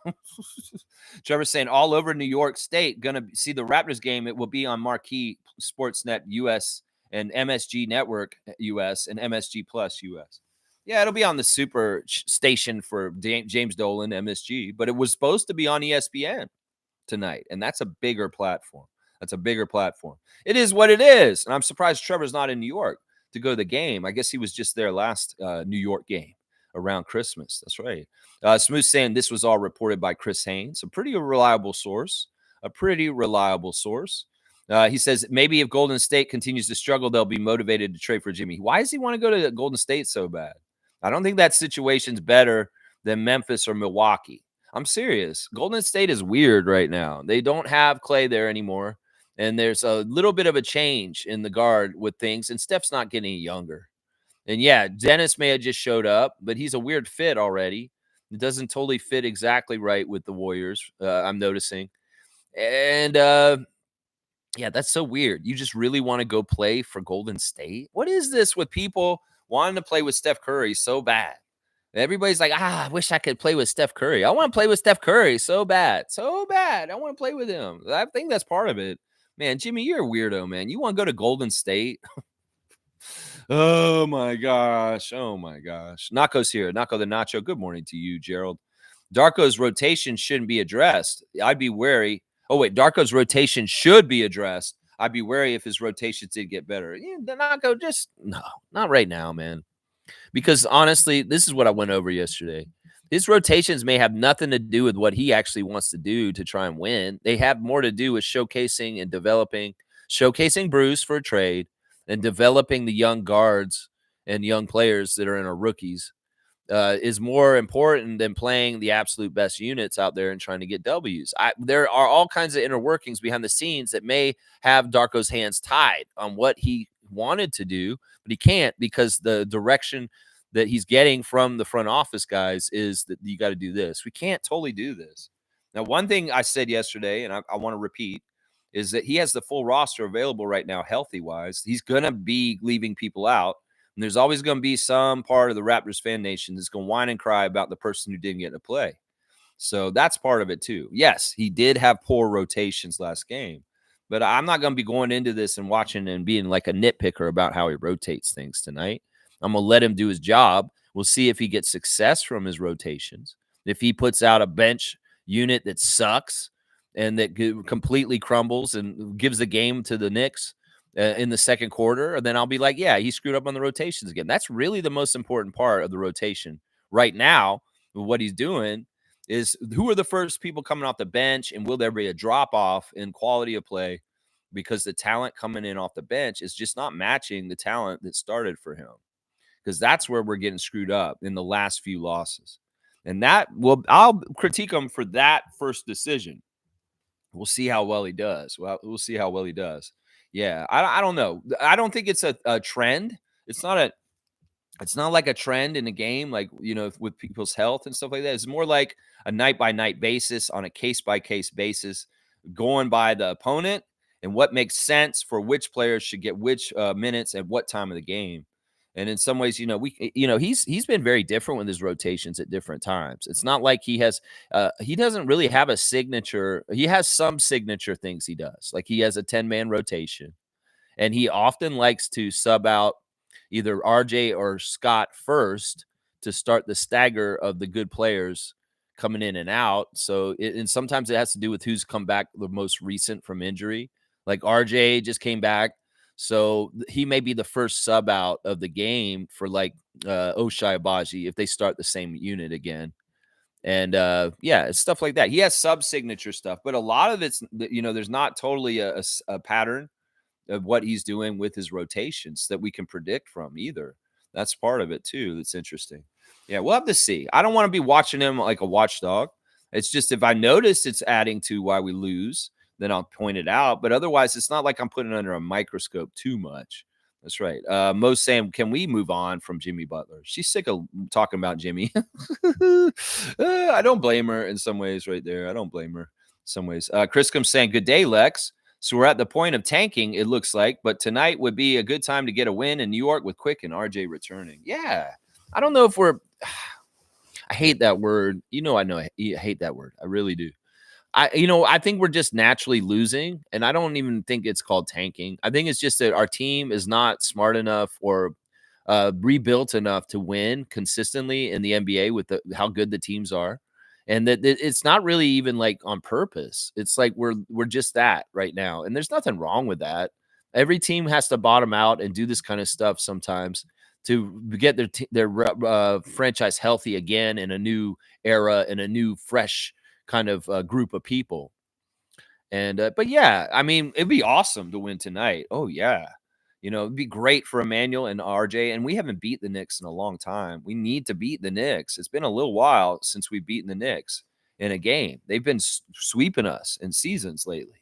Trevor's saying all over New York State, going to see the Raptors game. It will be on Marquee Sportsnet US and MSG Network US and MSG Plus US. Yeah, it'll be on the super station for James Dolan, MSG, but it was supposed to be on ESPN tonight. And that's a bigger platform. It is what it is. And I'm surprised Trevor's not in New York to go to the game. I guess he was just there last New York game around Christmas. That's right. Smooth saying this was all reported by Chris Haynes, a pretty reliable source. He says maybe if Golden State continues to struggle, they'll be motivated to trade for Jimmy. Why does he want to go to Golden State so bad? I don't think that situation's better than Memphis or Milwaukee. I'm serious. Golden State is weird right now. They don't have Clay there anymore. And there's a little bit of a change in the guard with things. And Steph's not getting younger. And yeah, Dennis may have just showed up, but he's a weird fit already. It doesn't totally fit exactly right with the Warriors, I'm noticing. And yeah, that's so weird. You just really want to go play for Golden State? What is this with people wanting to play with Steph Curry so bad? Everybody's like, I wish I could play with Steph Curry. I want to play with Steph Curry so bad. I want to play with him. I think that's part of it. Man, Jimmy, you're a weirdo, man. You want to go to Golden State? Oh, my gosh. Nako's here. Nako the Nacho. Good morning to you, Gerald. Darko's rotation shouldn't be addressed. I'd be wary. Oh, wait. Darko's rotation should be addressed. I'd be wary if his rotations did get better. Yeah, Nako, no, not right now, man. Because honestly, this is what I went over yesterday. His rotations may have nothing to do with what he actually wants to do to try and win. They have more to do with showcasing and developing, showcasing Bruce for a trade and developing the young guards and young players that are in our rookies is more important than playing the absolute best units out there and trying to get W's. There are all kinds of inner workings behind the scenes that may have Darko's hands tied on what he wanted to do, but he can't because the direction that he's getting from the front office guys is that you got to do this. We can't totally do this. Now, one thing I said yesterday, and I want to repeat, is that he has the full roster available right now, healthy wise. He's going to be leaving people out. And there's always going to be some part of the Raptors fan nation that's going to whine and cry about the person who didn't get to play. So that's part of it too. Yes, he did have poor rotations last game, but I'm not going to be going into this and watching and being like a nitpicker about how he rotates things tonight. I'm going to let him do his job. We'll see if he gets success from his rotations. If he puts out a bench unit that sucks and that completely crumbles and gives the game to the Knicks in the second quarter, then I'll be like, yeah, he screwed up on the rotations again. That's really the most important part of the rotation right now. What he's doing is who are the first people coming off the bench, and will there be a drop off in quality of play because the talent coming in off the bench is just not matching the talent that started for him, because that's where we're getting screwed up in the last few losses. And that will, I'll critique him for that first decision. We'll see how well he does. Well, we'll see how well he does. Yeah, I don't know. I don't think it's a trend. It's not like a trend in a game, like, with people's health and stuff like that. It's more like a night by night basis, on a case by case basis, going by the opponent and what makes sense for which players should get which minutes at what time of the game. And in some ways, he's been very different with his rotations at different times. It's not like he doesn't really have a signature. He has some signature things he does. Like he has a 10-man rotation, and he often likes to sub out either RJ or Scott first to start the stagger of the good players coming in and out. So, and sometimes it has to do with who's come back the most recent from injury. Like RJ just came back, so he may be the first sub out of the game for like Oshai Abaji if they start the same unit again. And yeah, it's stuff like that. He has sub signature stuff, but a lot of it's, there's not totally a pattern of what he's doing with his rotations that we can predict from either. That's part of it too. That's interesting. Yeah, we'll have to see. I don't want to be watching him like a watchdog. It's just if I notice it's adding to why we lose, then I'll point it out. But otherwise, it's not like I'm putting it under a microscope too much. That's right. Mo's saying, can we move on from Jimmy Butler? She's sick of talking about Jimmy. I don't blame her in some ways right there. I don't blame her in some ways. Chris comes saying, good day, Lex. So we're at the point of tanking, it looks like, but tonight would be a good time to get a win in New York with Quick and RJ returning. Yeah. I don't know if I hate that word. I know I hate that word. I really do. I think we're just naturally losing, and I don't even think it's called tanking. I think it's just that our team is not smart enough or rebuilt enough to win consistently in the NBA with how good the teams are. And that it's not really even like on purpose. It's like we're just that right now, and there's nothing wrong with that. Every team has to bottom out and do this kind of stuff sometimes to get their franchise healthy again in a new era and a new fresh kind of group of people. And but yeah, I mean, it'd be awesome to win tonight. Oh yeah. It'd be great for Emmanuel and RJ, and we haven't beat the Knicks in a long time. We need to beat the Knicks. It's been a little while since we've beaten the Knicks in a game. They've been sweeping us in seasons lately,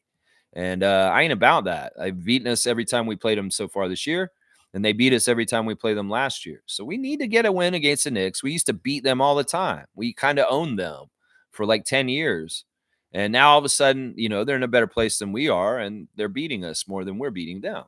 and I ain't about that. They've beaten us every time we played them so far this year, and they beat us every time we played them last year. So we need to get a win against the Knicks. We used to beat them all the time. We kind of owned them for like 10 years. And now all of a sudden, they're in a better place than we are, and they're beating us more than we're beating them.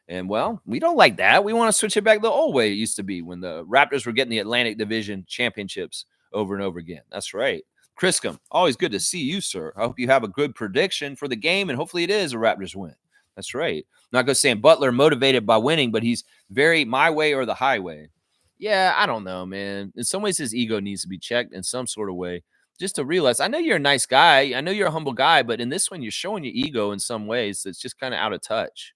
And well, we don't like that. We want to switch it back the old way it used to be when the Raptors were getting the Atlantic Division championships over and over again. That's right. Criscom, always good to see you, sir. I hope you have a good prediction for the game, and hopefully it is a Raptors win. That's right. I'm not going to say Butler motivated by winning, but he's very my way or the highway. Yeah, I don't know, man. In some ways, his ego needs to be checked in some sort of way just to realize, I know you're a nice guy. I know you're a humble guy, but in this one, you're showing your ego in some ways that's just kind of out of touch.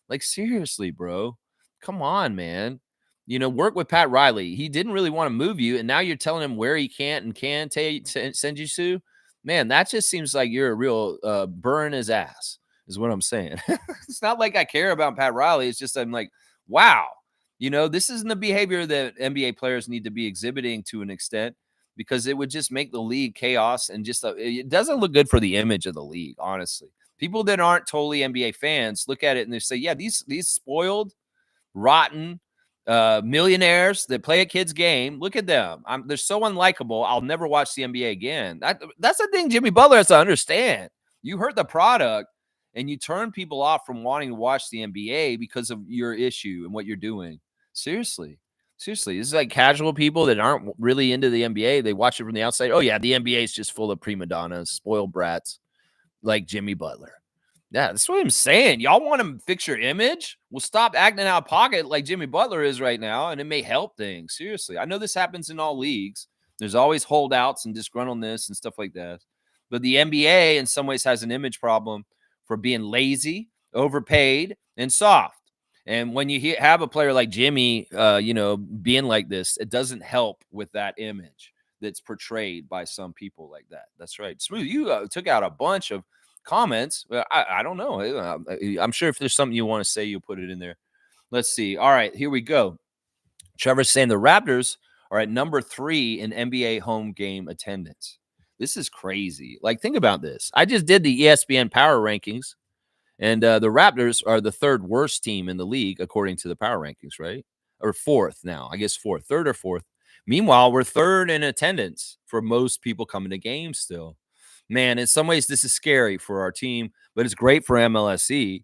Like, seriously, bro. Come on, man. Work with Pat Riley. He didn't really want to move you, and now you're telling him where he can't and can send you to. Man, that just seems like you're a real burn his ass, is what I'm saying. It's not like I care about Pat Riley. It's just I'm like, wow, this isn't the behavior that NBA players need to be exhibiting to an extent, because it would just make the league chaos and just it doesn't look good for the image of the league, honestly. People that aren't totally NBA fans look at it and they say, yeah, these spoiled, rotten millionaires that play a kid's game. Look at them. They're so unlikable. I'll never watch the NBA again. That's the thing Jimmy Butler has to understand. You hurt the product and you turn people off from wanting to watch the NBA because of your issue and what you're doing. Seriously. This is like casual people that aren't really into the NBA. They watch it from the outside. Oh, yeah, the NBA is just full of prima donnas, spoiled brats like Jimmy Butler. Yeah, that's what I'm saying. Y'all want to fix your image? Well, stop acting out of pocket like Jimmy Butler is right now, and it may help things. Seriously. I know this happens in all leagues. There's always holdouts and disgruntledness and stuff like that. But the NBA, in some ways, has an image problem for being lazy, overpaid, and soft. And when you have a player like Jimmy, being like this, it doesn't help with that image that's portrayed by some people like that. That's right. Smooth, you took out a bunch of comments. I don't know. I'm sure if there's something you want to say, you'll put it in there. Let's see. All right, here we go. Trevor's saying the Raptors are at number 3 in NBA home game attendance. This is crazy. Like, think about this. I just did the ESPN power rankings, and the Raptors are the 3rd worst team in the league, according to the power rankings, right? Or 4th now. I guess 4th, 3rd or 4th. Meanwhile, we're 3rd in attendance for most people coming to games still. Man, in some ways, this is scary for our team, but it's great for MLSE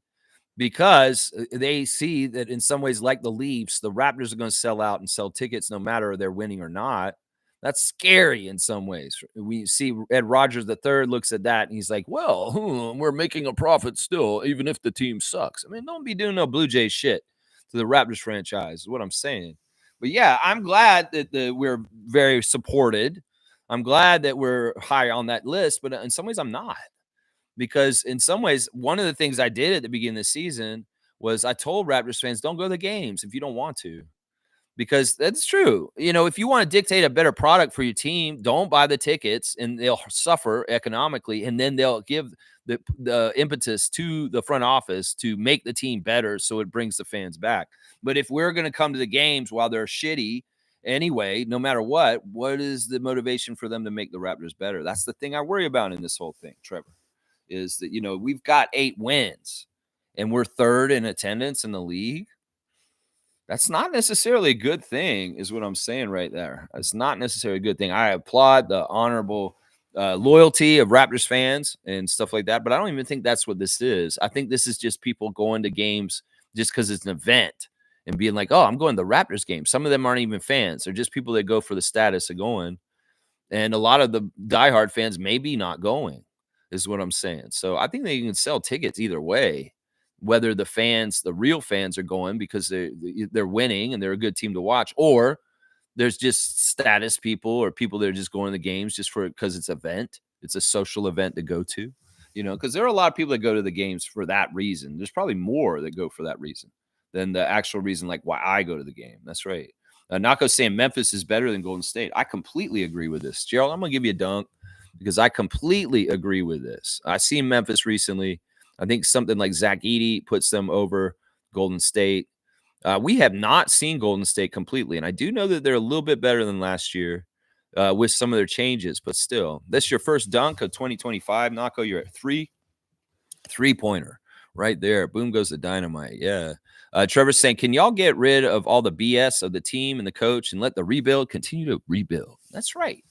because they see that in some ways, like the Leafs, the Raptors are going to sell out and sell tickets no matter if they're winning or not. That's scary in some ways. We see Ed Rogers III looks at that and he's like, well, we're making a profit still, even if the team sucks. I mean, don't be doing no Blue Jays shit to the Raptors franchise is what I'm saying. But yeah, I'm glad that we're very supported. I'm glad that we're high on that list, but in some ways I'm not. Because in some ways, one of the things I did at the beginning of the season was I told Raptors fans, don't go to the games if you don't want to. Because that's true. If you want to dictate a better product for your team, don't buy the tickets and they'll suffer economically. And then they'll give the impetus to the front office to make the team better so it brings the fans back. But if we're going to come to the games while they're shitty anyway, no matter what is the motivation for them to make the Raptors better? That's the thing I worry about in this whole thing, Trevor, is that, we've got 8 wins and we're 3rd in attendance in the league. That's not necessarily a good thing, is what I'm saying right there. It's not necessarily a good thing. I applaud the honorable loyalty of Raptors fans and stuff like that, but I don't even think that's what this is. I think this is just people going to games just because it's an event and being like, oh, I'm going to the Raptors game. Some of them aren't even fans. They're just people that go for the status of going. And a lot of the diehard fans may be not going, is what I'm saying. So I think they can sell tickets either way. Whether the real fans are going because they're winning and they're a good team to watch, or there's just status people or people that are just going to the games just because it's a social event to go to, because there are a lot of people that go to the games for that reason. There's probably more that go for that reason than the actual reason, like why I go to the game. That's right. Nako's saying Memphis is better than Golden State. I completely agree with this. Gerald, I'm going to give you a dunk because I completely agree with this. I seen Memphis recently. I think something like Zach Edey puts them over Golden State. We have not seen Golden State completely, and I do know that they're a little bit better than last year with some of their changes, but still. This is your first dunk of 2025. Nako, you're at 3-pointer right there. Boom goes the dynamite. Yeah. Trevor's saying, can y'all get rid of all the BS of the team and the coach and let the rebuild continue to rebuild? That's right.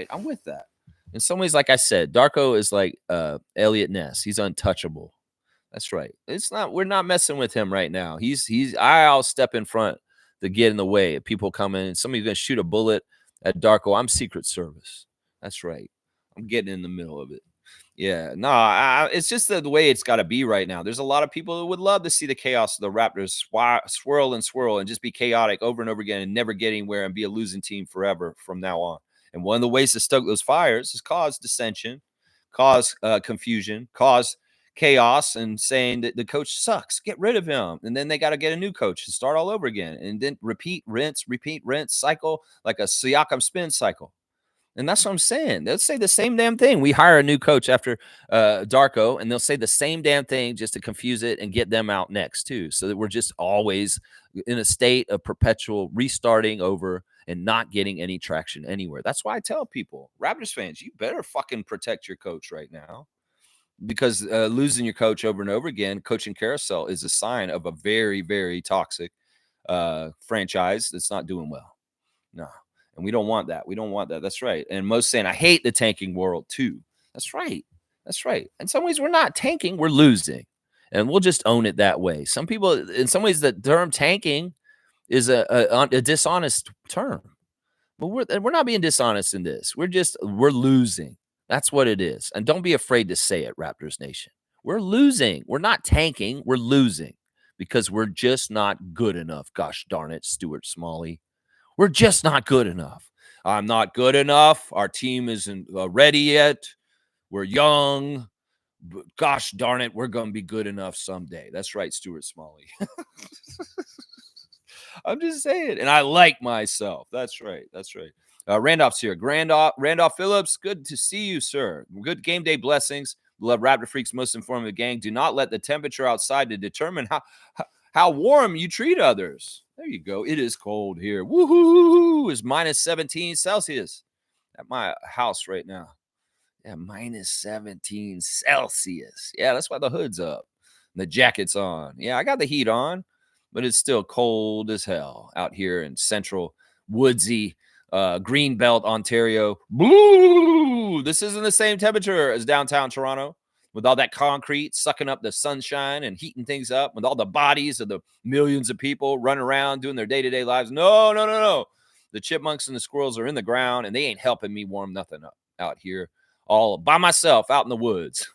I'm with that. In some ways, like I said, Darko is like Elliot Ness. He's untouchable. That's right. We're not messing with him right now. I'll step in front to get in the way of people coming. And somebody's going to shoot a bullet at Darko. I'm Secret Service. That's right. I'm getting in the middle of it. Yeah, no, it's just the way it's got to be right now. There's a lot of people who would love to see the chaos of the Raptors swirl and just be chaotic over and over again and never get anywhere and be a losing team forever from now on. And one of the ways to stoke those fires is cause dissension, cause confusion, cause chaos and saying that the coach sucks, get rid of him. And then they got to get a new coach and start all over again. And then repeat, rinse, cycle, like a Siakam spin cycle. And that's what I'm saying. They'll say the same damn thing. We hire a new coach after Darko, and they'll say the same damn thing just to confuse it and get them out next, too. So that we're just always in a state of perpetual restarting over and not getting any traction anywhere. That's why I tell people, Raptors fans, you better fucking protect your coach right now. Because losing your coach over and over again, coaching carousel is a sign of a very, very toxic franchise that's not doing well. No. And we don't want that. We don't want that. That's right. And most saying, I hate the tanking world too. That's right. That's right. In some ways, we're not tanking, we're losing. And we'll just own it that way. Some people, in some ways, the term tanking is a dishonest term. But we're not being dishonest in this. We're losing. That's what it is. And don't be afraid to say it, Raptors Nation. We're losing. We're not tanking. We're losing because we're just not good enough. Gosh darn it, Stuart Smalley. We're just not good enough. I'm not good enough. Our team isn't ready yet. We're young. But gosh darn it, we're going to be good enough someday. That's right, Stuart Smalley. I'm just saying. And I like myself. That's right. That's right. Randolph's here. Randolph Phillips, good to see you, sir. Good game day blessings. Love Raptor Freaks, most informative gang. Do not let the temperature outside to determine how warm you treat others. There you go. It is cold here. Woohoo! It's minus 17 Celsius at my house right now. Yeah, minus 17 Celsius. Yeah, that's why the hood's up. And the jacket's on. Yeah, I got the heat on, but it's still cold as hell out here in central woodsy Greenbelt, Ontario. Boo! This isn't the same temperature as downtown Toronto with all that concrete sucking up the sunshine and heating things up with all the bodies of the millions of people running around doing their day-to-day lives. No. The chipmunks and the squirrels are in the ground, and they ain't helping me warm nothing up out here all by myself out in the woods.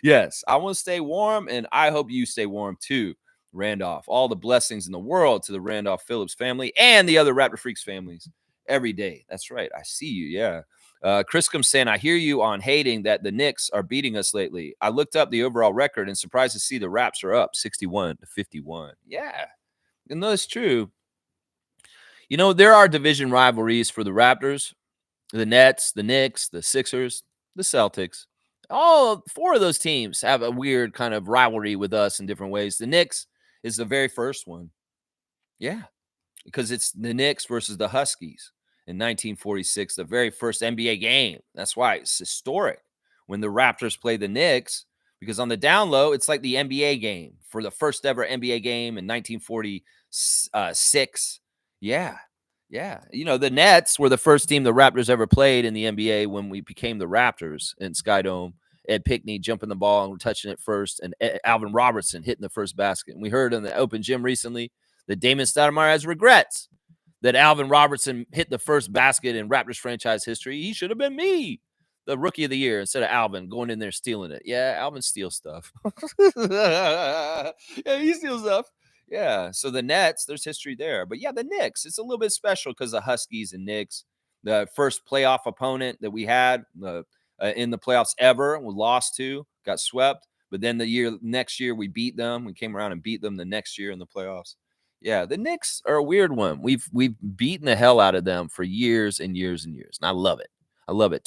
Yes, I want to stay warm, and I hope you stay warm too. Randolph, all the blessings in the world to the Randolph Phillips family and the other Raptor Freaks families every day. That's right. I see you. Yeah. Chris comes saying, I hear you on hating that the Knicks are beating us lately. I looked up the overall record and surprised to see the Raps are up 61-51. Yeah. And that's true. You know, there are division rivalries for the Raptors, the Nets, the Knicks, the Sixers, the Celtics. All four of those teams have a weird kind of rivalry with us in different ways. The Knicks is the very first one. Yeah, because it's the Knicks versus the Huskies in 1946, the very first NBA game. That's why it's historic when the Raptors play the Knicks, because on the down low, it's like the NBA game for the first ever NBA game in 1946. Yeah. You know, the Nets were the first team the Raptors ever played in the NBA when we became the Raptors in Skydome. Ed Pickney jumping the ball and touching it first, and Alvin Robertson hitting the first basket. And we heard in the open gym recently that Damon Stoudemire has regrets that Alvin Robertson hit the first basket in Raptors franchise history. He should have been me, the rookie of the year, instead of Alvin going in there stealing it. Yeah, Alvin steals stuff. Yeah, he steals stuff. Yeah, so the Nets, there's history there. But yeah, the Knicks, it's a little bit special because the Huskies and Knicks, the first playoff opponent that we had in the playoffs ever, we lost to, got swept. But then next year, we beat them. We came around and beat them the next year in the playoffs. Yeah, the Knicks are a weird one. We've beaten the hell out of them for years and years and years. And I love it. I love it.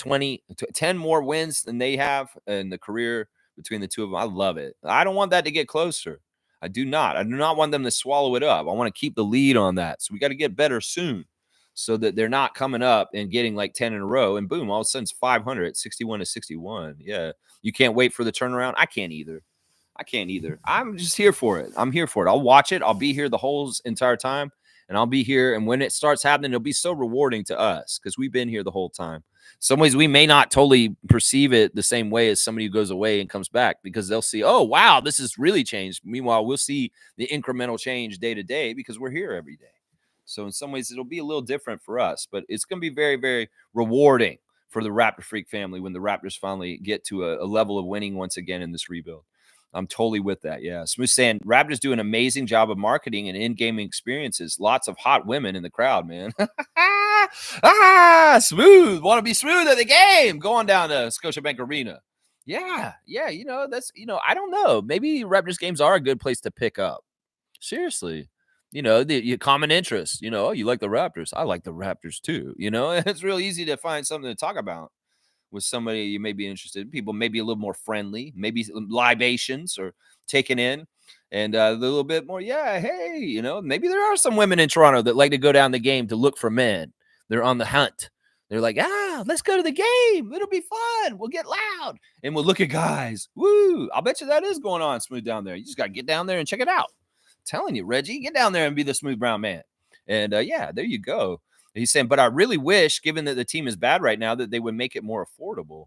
10 more wins than they have in the career between the two of them. I love it. I don't want that to get closer. I do not. I do not want them to swallow it up. I want to keep the lead on that. So we got to get better soon so that they're not coming up and getting like 10 in a row. And boom, all of a sudden it's 500, 61-61. Yeah. You can't wait for the turnaround. I can't either. I'm just here for it. I'm here for it. I'll watch it. I'll be here the whole entire time. And I'll be here. And when it starts happening, it'll be so rewarding to us because we've been here the whole time. Some ways we may not totally perceive it the same way as somebody who goes away and comes back because they'll see, oh, wow, this has really changed. Meanwhile, we'll see the incremental change day to day because we're here every day. So in some ways, it'll be a little different for us, but it's going to be very, very rewarding for the Raptor Freak family when the Raptors finally get to a level of winning once again in this rebuild. I'm totally with that. Yeah. Smooth saying Raptors do an amazing job of marketing and in-game experiences. Lots of hot women in the crowd, man. Smooth. Want to be smooth at the game. Go on down to Scotiabank Arena. Yeah, yeah, that's I don't know. Maybe Raptors games are a good place to pick up. Seriously. The common interest, "Oh, you like the Raptors? I like the Raptors too," It's real easy to find something to talk about with somebody you may be interested in. People may be a little more friendly, maybe libations or taken in, and a little bit more. Yeah, hey, maybe there are some women in Toronto that like to go down the game to look for men. They're on the hunt. They're like, let's go to the game. It'll be fun. We'll get loud and we'll look at guys. Woo! I'll bet you that is going on smooth down there. You just got to get down there and check it out. I'm telling you, Reggie, get down there and be the smooth brown man. And yeah, there you go. He's saying, but I really wish, given that the team is bad right now, that they would make it more affordable.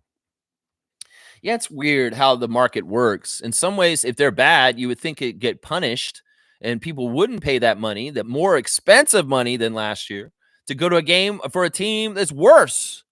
Yeah, it's weird how the market works. In some ways, if they're bad, you would think it'd get punished and people wouldn't pay that money, that more expensive money than last year, to go to a game for a team that's worse.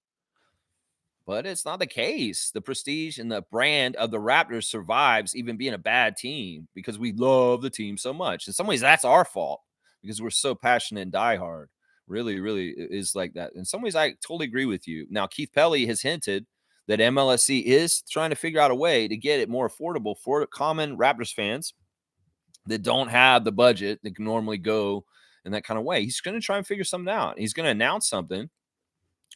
But it's not the case. The prestige and the brand of the Raptors survives even being a bad team because we love the team so much. In some ways, that's our fault because we're so passionate and diehard. Really, really is like that. In some ways, I totally agree with you. Now, Keith Pelly has hinted that MLSC is trying to figure out a way to get it more affordable for common Raptors fans that don't have the budget that can normally go in that kind of way. He's going to try and figure something out. He's going to announce something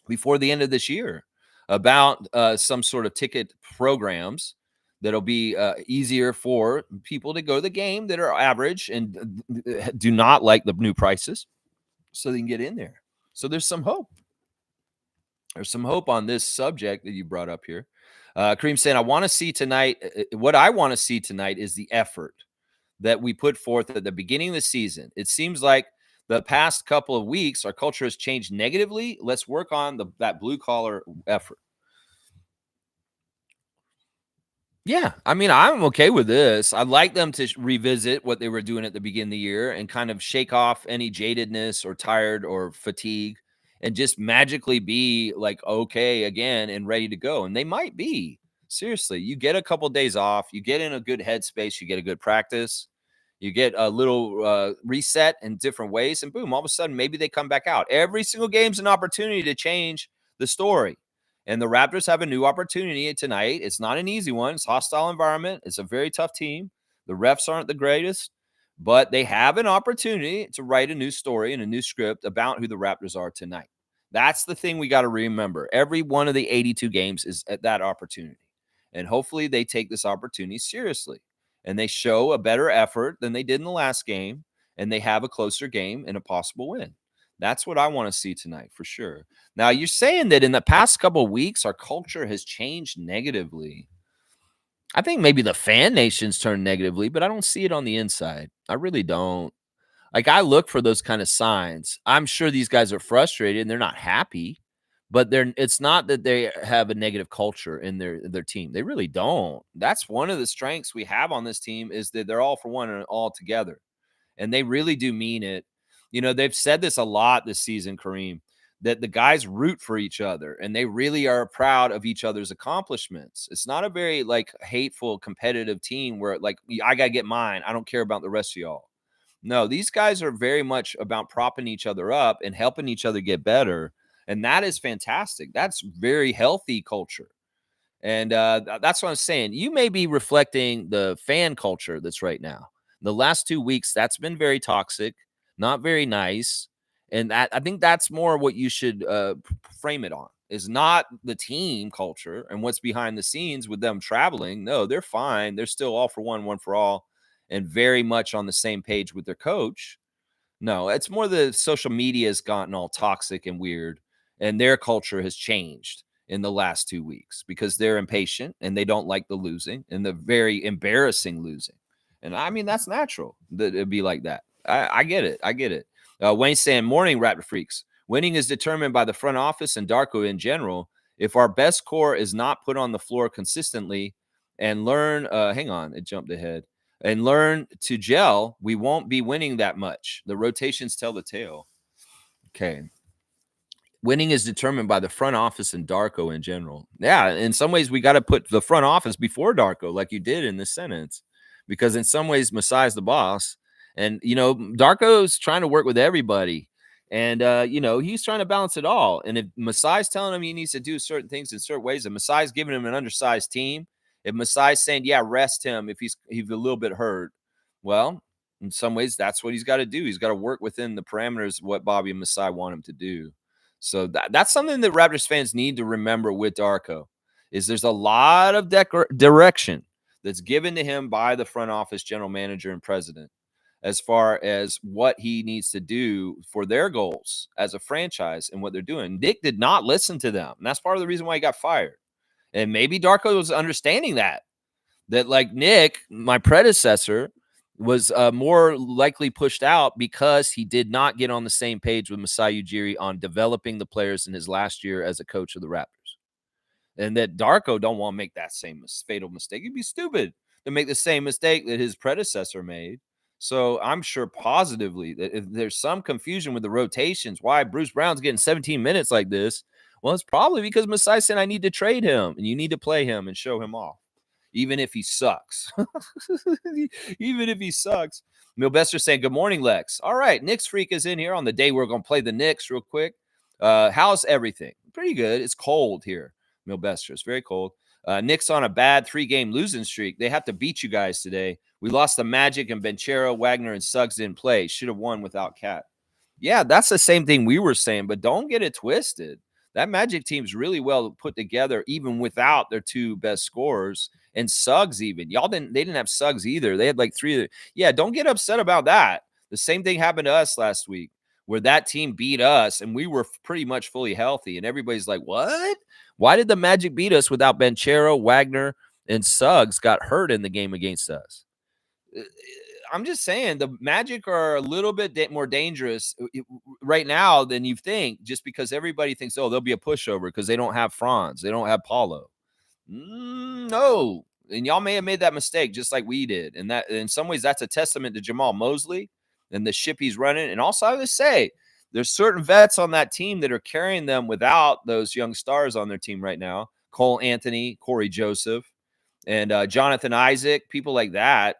before the end of this year about some sort of ticket programs that'll be easier for people to go to the game that are average and do not like the new prices so they can get in there. So there's some hope. There's some hope on this subject that you brought up here. Kareem saying, I want to see tonight. What I want to see tonight is the effort that we put forth at the beginning of the season. It seems like the past couple of weeks, our culture has changed negatively. Let's work on that blue collar effort. Yeah, I mean, I'm okay with this. I'd like them to revisit what they were doing at the beginning of the year and kind of shake off any jadedness or tired or fatigue and just magically be like okay again and ready to go. And they might be. Seriously, you get a couple days off, you get in a good headspace, you get a good practice, you get a little reset in different ways, and boom, all of a sudden, maybe they come back out. Every single game's an opportunity to change the story. And the Raptors have a new opportunity tonight. It's not an easy one. It's a hostile environment. It's a very tough team. The refs aren't the greatest, but they have an opportunity to write a new story and a new script about who the Raptors are tonight. That's the thing we got to remember. Every one of the 82 games is at that opportunity. And hopefully they take this opportunity seriously and they show a better effort than they did in the last game and they have a closer game and a possible win. That's what I want to see tonight for sure. Now, you're saying that in the past couple of weeks, our culture has changed negatively. I think maybe the fan nation's turned negatively, but I don't see it on the inside. I really don't. Like, I look for those kind of signs. I'm sure these guys are frustrated and they're not happy, but it's not that they have a negative culture in their team. They really don't. That's one of the strengths we have on this team is that they're all for one and all together. And they really do mean it. They've said this a lot this season, Kareem, that the guys root for each other and they really are proud of each other's accomplishments. It's not a very like hateful, competitive team where like I gotta get mine. I don't care about the rest of y'all. No, these guys are very much about propping each other up and helping each other get better. And that is fantastic. That's very healthy culture. And that's what I'm saying. You may be reflecting the fan culture that's right now. The last 2 weeks, that's been very toxic, not very nice. And I think that's more what you should frame it on is not the team culture and what's behind the scenes with them traveling. No, they're fine. They're still all for one for all, and very much on the same page with their coach. No, it's more the social media has gotten all toxic and weird, and their culture has changed in the last 2 weeks because they're impatient and they don't like the losing and the very embarrassing losing. And I mean, that's natural that it'd be like that. I get it. I get it. Wayne saying, morning, Raptor Freaks. Winning is determined by the front office and Darko in general. If our best core is not put on the floor consistently and learn, hang on, it jumped ahead and learn to gel, we won't be winning that much. The rotations tell the tale. Okay. Winning is determined by the front office and Darko in general. Yeah, in some ways, we got to put the front office before Darko, like you did in this sentence, because in some ways, Masai's the boss. And, Darko's trying to work with everybody. And, he's trying to balance it all. And if Masai's telling him he needs to do certain things in certain ways, and Masai's giving him an undersized team, If Masai's saying, yeah, rest him if he's a little bit hurt, well, in some ways, that's what he's got to do. He's got to work within the parameters of what Bobby and Masai want him to do. So that's something that Raptors fans need to remember with Darko, is there's a lot of direction that's given to him by the front office general manager and president as far as what he needs to do for their goals as a franchise and what they're doing. Nick did not listen to them, and that's part of the reason why he got fired. And maybe Darko was understanding that like Nick, my predecessor, was more likely pushed out because he did not get on the same page with Masai Ujiri on developing the players in his last year as a coach of the Raptors. And that Darko don't want to make that same fatal mistake. He'd be stupid to make the same mistake that his predecessor made. So I'm sure positively that if there's some confusion with the rotations, why Bruce Brown's getting 17 minutes like this, well, it's probably because Masai said, I need to trade him, and you need to play him and show him off, even if he sucks. Even if he sucks. Milbester saying, good morning, Lex. All right, Knicks Freak is in here on the day we're going to play the Knicks real quick. How's everything? Pretty good. It's cold here, Milbester. It's very cold. Knicks on a bad 3-game losing streak. They have to beat you guys today. We lost the Magic, and Banchero, Wagner, and Suggs didn't play. Should have won without Cat. Yeah, that's the same thing we were saying, but don't get it twisted. That Magic team's really well put together, even without their 2 best scorers. And Suggs, even. They didn't have Suggs either. They had like 3. Yeah, don't get upset about that. The same thing happened to us last week, where that team beat us and we were pretty much fully healthy. And everybody's like, what? Why did the Magic beat us without Banchero, Wagner, and Suggs got hurt in the game against us? I'm just saying the Magic are a little bit more dangerous right now than you think, just because everybody thinks, oh, they'll be a pushover because they don't have Franz. They don't have Paulo. No. And y'all may have made that mistake just like we did. And that in some ways, that's a testament to Jamal Mosley and the ship he's running. And also, I would say there's certain vets on that team that are carrying them without those young stars on their team right now. Cole Anthony, Corey Joseph, and Jonathan Isaac, people like that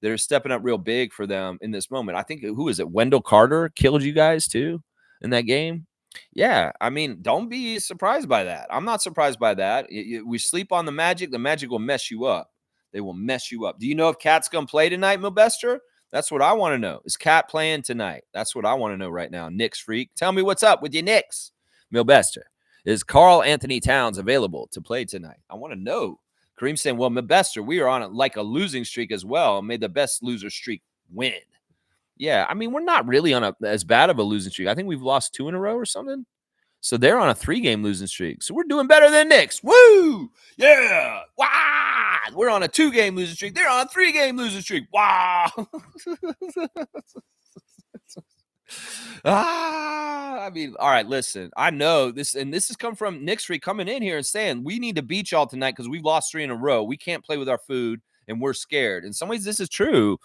are stepping up real big for them in this moment. I think, who is it? Wendell Carter killed you guys too in that game. Yeah, I mean, don't be surprised by that. I'm not surprised by that. We sleep on the Magic will mess you up. They will mess you up. Do you know if Cat's going to play tonight, Milbester? That's what I want to know. Is Cat playing tonight? That's what I want to know right now. Knicks Freak, tell me what's up with your Knicks. Milbester, is Karl Anthony Towns available to play tonight? I want to know. Kareem saying, well, Milbester, we are on like a losing streak as well. May the best loser streak win. Yeah, I mean, we're not really on as bad of a losing streak. I think we've lost 2 in a row or something. So they're on a 3-game losing streak. So we're doing better than Knicks. Woo! Yeah! Wow! We're on a 2-game losing streak. They're on a 3-game losing streak. Wow! I mean, all right, listen. I know this, and this has come from Knicks Freak coming in here and saying, we need to beat y'all tonight because we've lost 3 in a row. We can't play with our food, and we're scared. In some ways, this is true.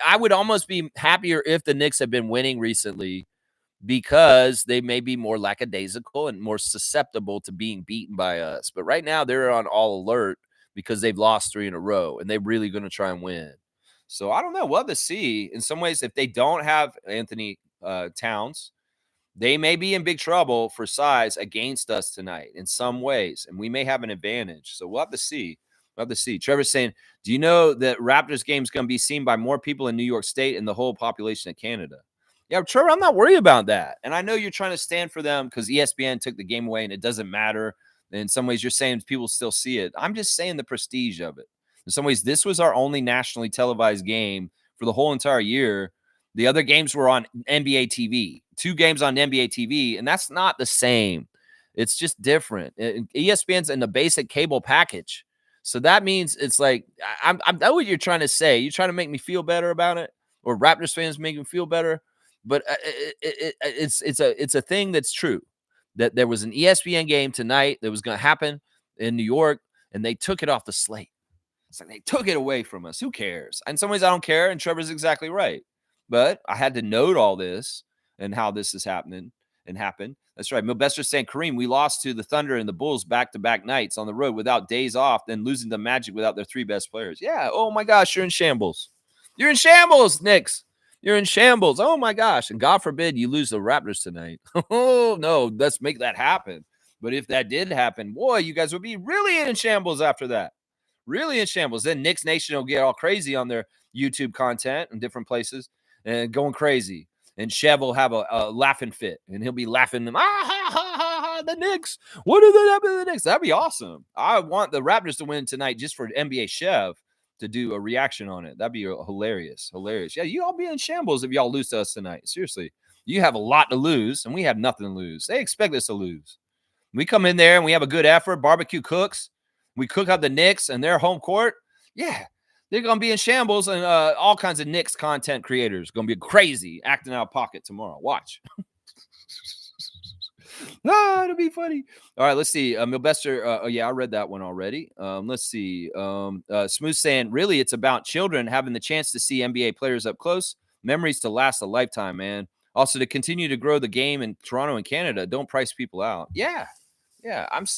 I would almost be happier if the Knicks have been winning recently, because they may be more lackadaisical and more susceptible to being beaten by us. But right now, they're on all alert because they've lost 3 in a row, and they're really going to try and win. So I don't know. We'll have to see. In some ways, if they don't have Anthony Towns, they may be in big trouble for size against us tonight in some ways, and we may have an advantage. So we'll have to see. We'll have to see. Trevor's saying, do you know that Raptors game is going to be seen by more people in New York State and the whole population of Canada? Yeah, Trevor, I'm not worried about that. And I know you're trying to stand for them because ESPN took the game away and it doesn't matter. In some ways, you're saying people still see it. I'm just saying the prestige of it. In some ways, this was our only nationally televised game for the whole entire year. The other games were on NBA TV, 2 games on NBA TV, and that's not the same. It's just different. ESPN's in the basic cable package. So that means it's like, I know what you're trying to say. You're trying to make me feel better about it, or Raptors fans make me feel better. But it's a thing that's true, that there was an ESPN game tonight that was going to happen in New York, and they took it off the slate. It's like they took it away from us. Who cares? In some ways, I don't care, and Trevor's exactly right. But I had to note all this and how this is happening and happened. That's right. Milbester's saying, Kareem, we lost to the Thunder and the Bulls back-to-back nights on the road without days off, then losing the Magic without their 3 best players. Yeah, oh my gosh, you're in shambles. You're in shambles, Knicks. You're in shambles. Oh, my gosh. And God forbid you lose the Raptors tonight. Oh, no, let's make that happen. But if that did happen, boy, you guys would be really in shambles after that. Really in shambles. Then Knicks Nation will get all crazy on their YouTube content in different places and going crazy. And Chev will have a laughing fit, and he'll be laughing. The Knicks. What did that happen to the Knicks? That'd be awesome. I want the Raptors to win tonight just for NBA Chev to do a reaction on it. That'd be hilarious. Hilarious. Yeah, you all be in shambles if y'all lose to us tonight. Seriously. You have a lot to lose, and we have nothing to lose. They expect us to lose. We come in there and we have a good effort, barbecue cooks. We cook up the Knicks and their home court. Yeah, they're going to be in shambles, and all kinds of Knicks content creators going to be crazy, acting out of pocket tomorrow. Watch. It'll be funny. All right, let's see. Milbester, yeah, I read that one already. Let's see. Smooth saying, really, it's about children having the chance to see NBA players up close. Memories to last a lifetime, man. Also, to continue to grow the game in Toronto and Canada. Don't price people out. Yeah.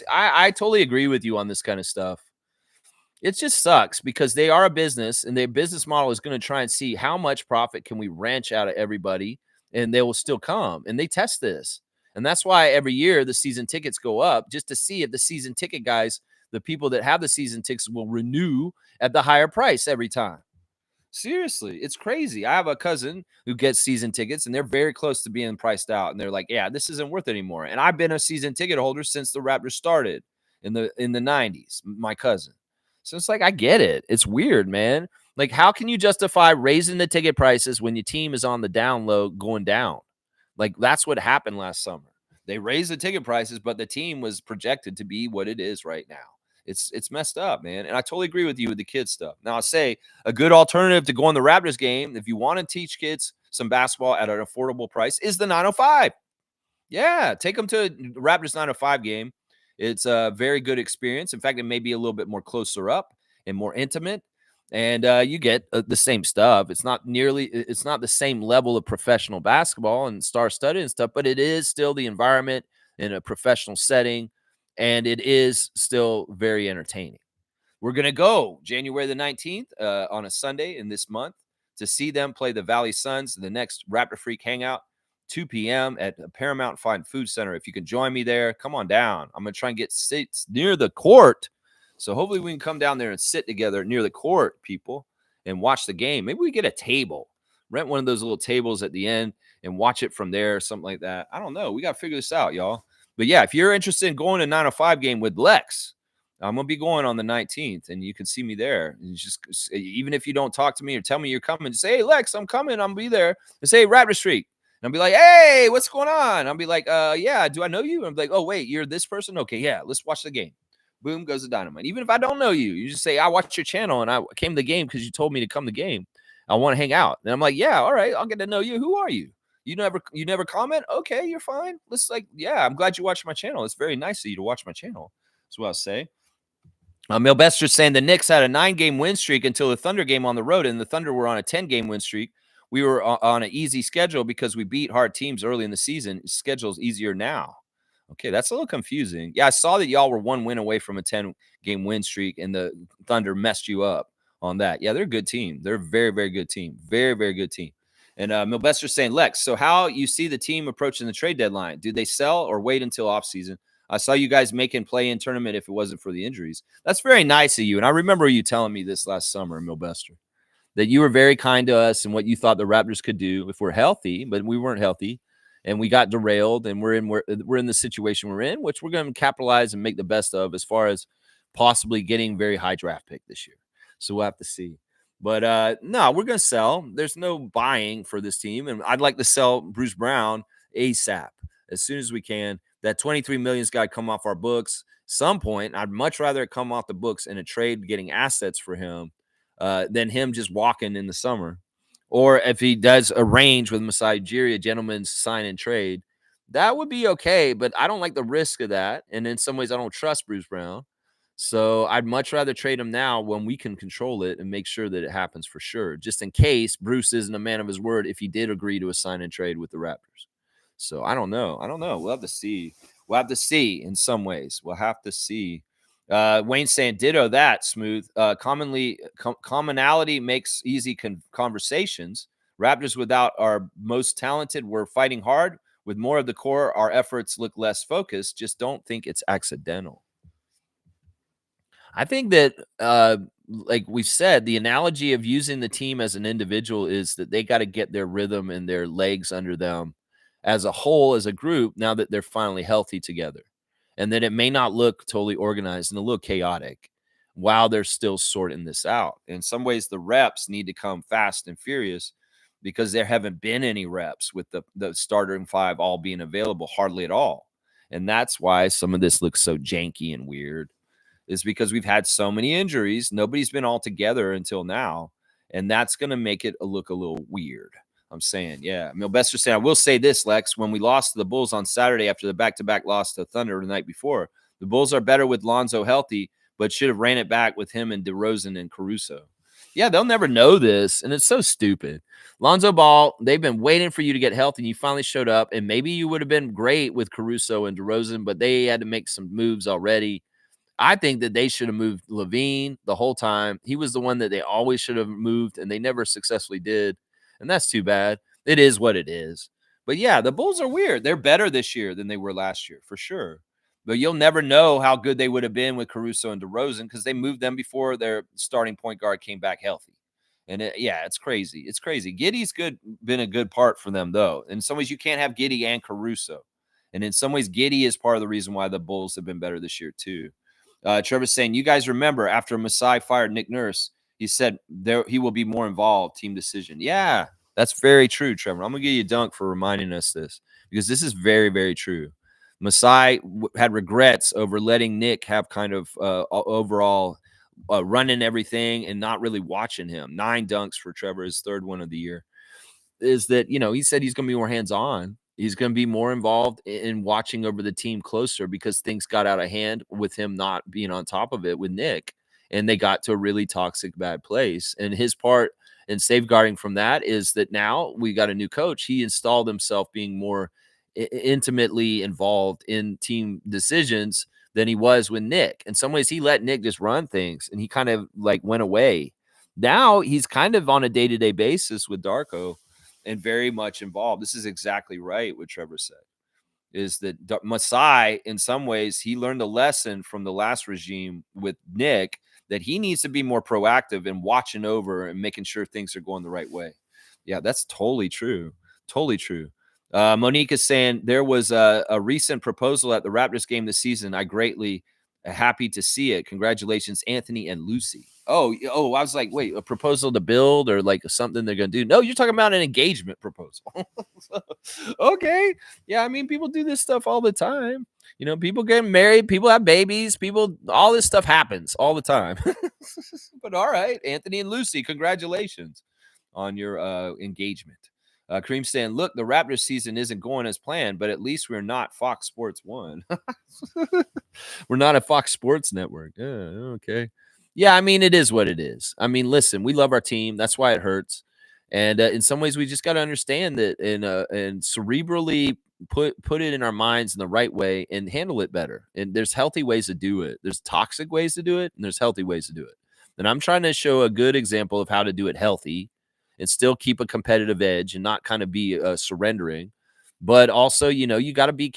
I totally agree with you on this kind of stuff. It just sucks because they are a business, and their business model is going to try and see how much profit can we wrench out of everybody, and they will still come. And they test this. And that's why every year the season tickets go up, just to see if the season ticket guys, the people that have the season tickets, will renew at the higher price every time. Seriously, it's crazy. I have a cousin who gets season tickets, and they're very close to being priced out. And they're like, yeah, this isn't worth it anymore. And I've been a season ticket holder since the Raptors started in the 90s, my cousin. So it's like, I get it. It's weird, man. Like, how can you justify raising the ticket prices when your team is on the down low going down? Like, that's what happened last summer. They raised the ticket prices, but the team was projected to be what it is right now. It's messed up, man. And I totally agree with you with the kids stuff. Now, I say a good alternative to going the Raptors game, if you want to teach kids some basketball at an affordable price, is the 905. Yeah, take them to the Raptors 905 game. It's a very good experience. In fact, it may be a little bit more closer up and more intimate. And you get the same stuff. It's not the same level of professional basketball and star-studded and stuff, but it is still the environment in a professional setting, and it is still very entertaining. We're going to go January the 19th on a Sunday in this month to see them play the Valley Suns, the next Raptor Freak Hangout, 2 p.m. at Paramount Fine Food Center. If you can join me there, come on down. I'm going to try and get seats near the court. So hopefully we can come down there and sit together near the court, people, and watch the game. Maybe we get a table, rent one of those little tables at the end and watch it from there or something like that. I don't know. We got to figure this out, y'all. But yeah, if you're interested in going to 905 game with Lex, I'm going to be going on the 19th, and you can see me there. And just, even if you don't talk to me or tell me you're coming, just say, hey, Lex, I'm coming. I'm going to be there. And say, Raptor Street. And I'll be like, hey, what's going on? I'll be like, yeah, do I know you? And I'm like, oh, wait, you're this person? Okay, yeah, let's watch the game. Boom goes the dynamite. Even if I don't know you, you just say, I watched your channel and I came to the game because you told me to come to the game. I want to hang out. And I'm like, yeah, all right, I'll get to know you. Who are you? You never comment? Okay, you're fine. Let's yeah, I'm glad you watched my channel. It's very nice of you to watch my channel. That's what I'll say. Milbester saying the Knicks had a 9-game win streak until the Thunder game on the road, and the Thunder were on a 10-game win streak. We were on an easy schedule because we beat hard teams early in the season. Schedule's easier now. Okay, that's a little confusing. Yeah, I saw that y'all were 1 win away from a 10-game win streak, and the Thunder messed you up on that. Yeah, they're a good team. They're a very, very good team. Very, very good team. And Milbester saying, Lex, so how you see the team approaching the trade deadline? Do they sell or wait until offseason? I saw you guys making play-in tournament if it wasn't for the injuries. That's very nice of you. And I remember you telling me this last summer, Milbester, that you were very kind to us and what you thought the Raptors could do if we're healthy, but we weren't healthy. And we got derailed, and we're in the situation we're in, which we're going to capitalize and make the best of as far as possibly getting very high draft pick this year. So we'll have to see. But no, we're going to sell. There's no buying for this team, and I'd like to sell Bruce Brown ASAP as soon as we can. That $23 million's got to come off our books some point. I'd much rather it come off the books in a trade, getting assets for him, than him just walking in the summer. Or if he does arrange with Masai Ujiri, a gentleman's sign and trade, that would be okay. But I don't like the risk of that. And in some ways, I don't trust Bruce Brown. So I'd much rather trade him now when we can control it and make sure that it happens for sure, just in case Bruce isn't a man of his word if he did agree to a sign and trade with the Raptors. So I don't know. We'll have to see. We'll have to see in some ways. We'll have to see. Wayne saying ditto that, Smooth. Commonality makes easy conversations. Raptors without our most talented, we're fighting hard. With more of the core, our efforts look less focused. Just don't think it's accidental. I think that, like we said, the analogy of using the team as an individual is that they got to get their rhythm and their legs under them as a whole, as a group, now that they're finally healthy together. And that it may not look totally organized and a little chaotic while they're still sorting this out. In some ways, the reps need to come fast and furious because there haven't been any reps with the starting five all being available hardly at all. And that's why some of this looks so janky and weird, is because we've had so many injuries. Nobody's been all together until now. And that's going to make it look a little weird. I'm saying, yeah. Milbester saying, I will say this, Lex. When we lost to the Bulls on Saturday after the back-to-back loss to Thunder the night before, the Bulls are better with Lonzo healthy, but should have ran it back with him and DeRozan and Caruso. Yeah, they'll never know this, and it's so stupid. Lonzo Ball, they've been waiting for you to get healthy, and you finally showed up, and maybe you would have been great with Caruso and DeRozan, but they had to make some moves already. I think that they should have moved Levine the whole time. He was the one that they always should have moved, and they never successfully did. And that's too bad. It is what it is. But yeah, the Bulls are weird. They're better this year than they were last year, for sure. But you'll never know how good they would have been with Caruso and DeRozan because they moved them before their starting point guard came back healthy. And it's crazy. It's crazy. Giddy's been a good part for them, though. In some ways, you can't have Giddy and Caruso. And in some ways, Giddy is part of the reason why the Bulls have been better this year, too. Trevor's saying, you guys remember after Masai fired Nick Nurse, he said he will be more involved, team decision. Yeah, that's very true, Trevor. I'm going to give you a dunk for reminding us this because this is very, very true. Masai had regrets over letting Nick have kind of overall running everything and not really watching him. 9 dunks for Trevor, his third one of the year. Is that, he said he's going to be more hands-on. He's going to be more involved in watching over the team closer because things got out of hand with him not being on top of it with Nick. And they got to a really toxic, bad place. And his part in safeguarding from that is that now we got a new coach. He installed himself being more intimately involved in team decisions than he was with Nick. In some ways, he let Nick just run things and he kind of like went away. Now he's kind of on a day-to-day basis with Darko and very much involved. This is exactly right what Trevor said, is that Masai, in some ways, he learned a lesson from the last regime with Nick that he needs to be more proactive and watching over and making sure things are going the right way. Yeah, that's totally true. Totally true. Monique is saying there was a recent proposal at the Raptors game this season. I greatly happy to see it. Congratulations, Anthony and Lucy. Oh, I was like, wait, a proposal to build or like something they're going to do? No, you're talking about an engagement proposal. Okay. Yeah, I mean, people do this stuff all the time. People get married, people have babies, all this stuff happens all the time. But all right, Anthony and Lucy, congratulations on your engagement. Kareem saying, look, the Raptors season isn't going as planned, but at least we're not Fox Sports 1. We're not a Fox Sports Network. Yeah, okay. Yeah, I mean, it is what it is. I mean, listen, we love our team. That's why it hurts. And in some ways, we just got to understand that and cerebrally put it in our minds in the right way and handle it better. And there's healthy ways to do it. There's toxic ways to do it, and there's healthy ways to do it. And I'm trying to show a good example of how to do it healthy and still keep a competitive edge and not kind of be surrendering. But also, you got to be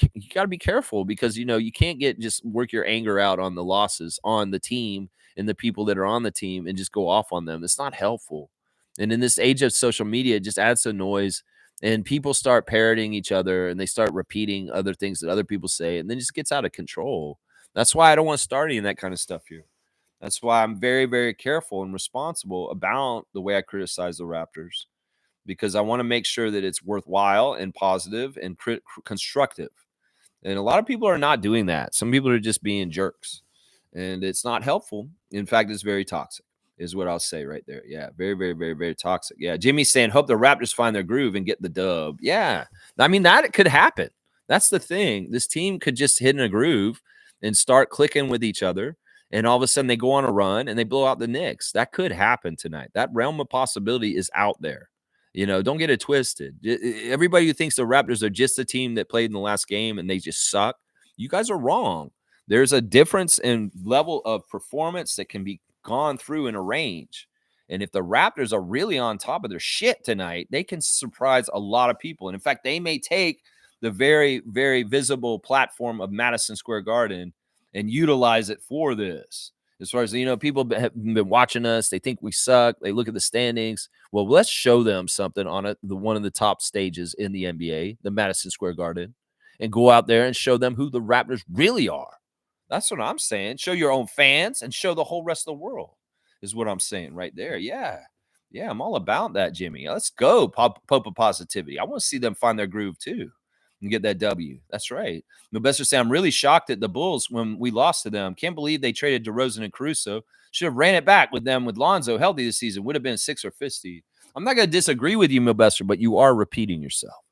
careful because you can't just work your anger out on the losses on the team and the people that are on the team and just go off on them. It's not helpful. And in this age of social media, it just adds to noise and people start parroting each other and they start repeating other things that other people say and then it just gets out of control. That's why I don't want to start any of that kind of stuff here. That's why I'm very, very careful and responsible about the way I criticize the Raptors, because I want to make sure that it's worthwhile and positive and constructive. And a lot of people are not doing that. Some people are just being jerks, and it's not helpful. In fact, it's very toxic, is what I'll say right there. Yeah, very, very, very, very toxic. Yeah, Jimmy's saying, hope the Raptors find their groove and get the dub. Yeah, I mean, that could happen. That's the thing. This team could just hit in a groove and start clicking with each other. And all of a sudden they go on a run and they blow out the Knicks. That could happen tonight. That realm of possibility is out there. Don't get it twisted. Everybody who thinks the Raptors are just a team that played in the last game and they just suck, you guys are wrong. There's a difference in level of performance that can be gone through in a range. And if the Raptors are really on top of their shit tonight, they can surprise a lot of people. And in fact, they may take the very, very visible platform of Madison Square Garden and utilize it for this. As far as, people have been watching us. They think we suck. They look at the standings. Well, let's show them something on one of the top stages in the NBA, the Madison Square Garden, and go out there and show them who the Raptors really are. That's what I'm saying. Show your own fans and show the whole rest of the world is what I'm saying right there. Yeah. Yeah, I'm all about that, Jimmy. Let's go, Pope of Positivity. I want to see them find their groove too and get that W. That's right. Milbester say, I'm really shocked at the Bulls when we lost to them. Can't believe they traded DeRozan and Caruso. Should have ran it back with them with Lonzo healthy this season. Would have been 6th or 5th seed. I'm not going to disagree with you, Milbester, but you are repeating yourself.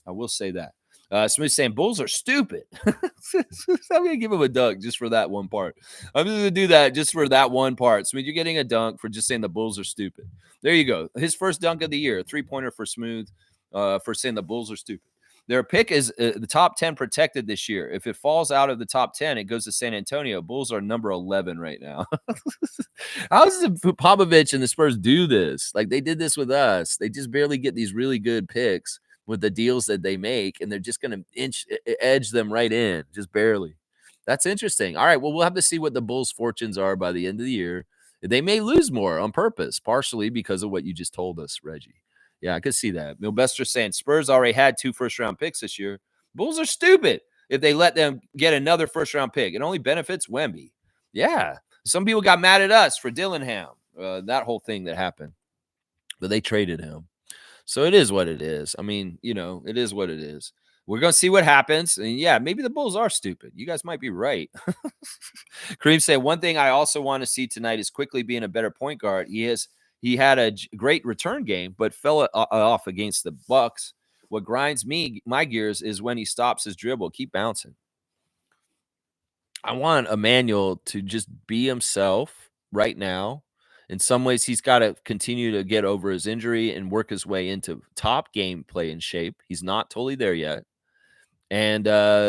I will say that. Smith saying Bulls are stupid. I'm going to give him a dunk just for that one part. I'm going to do that just for that one part. Smooth, you're getting a dunk for just saying the Bulls are stupid. There you go. His first dunk of the year, 3-pointer for Smooth for saying the Bulls are stupid. Their pick is the top 10 protected this year. If it falls out of the top 10, it goes to San Antonio. Bulls are number 11 right now. How does Popovich and the Spurs do this? Like, they did this with us. They just barely get these really good picks with the deals that they make, and they're just going to edge them right in, just barely. That's interesting. All right, well, we'll have to see what the Bulls' fortunes are by the end of the year. They may lose more on purpose, partially because of what you just told us, Reggie. Yeah, I could see that. Milbester saying Spurs already had 2 first-round picks this year. Bulls are stupid if they let them get another first-round pick. It only benefits Wemby. Yeah, some people got mad at us for Dillingham, that whole thing that happened. But they traded him. So it is what it is. I mean, it is what it is. We're going to see what happens. And yeah, maybe the Bulls are stupid. You guys might be right. Kareem said, one thing I also want to see tonight is quickly being a better point guard. He had a great return game, but fell off against the Bucks. What grinds my gears is when he stops his dribble. Keep bouncing. I want Emmanuel to just be himself right now. In some ways, he's got to continue to get over his injury and work his way into top gameplay and shape. He's not totally there yet. And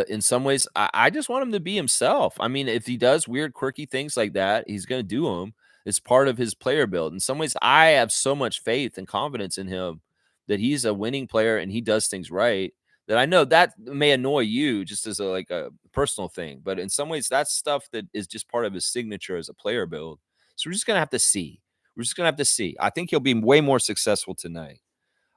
in some ways, I just want him to be himself. I mean, if he does weird, quirky things like that, he's going to do them. It's part of his player build. In some ways, I have so much faith and confidence in him that he's a winning player and he does things right, that I know that may annoy you just as a personal thing. But in some ways, that's stuff that is just part of his signature as a player build. So we're just going to have to see. I think he'll be way more successful tonight.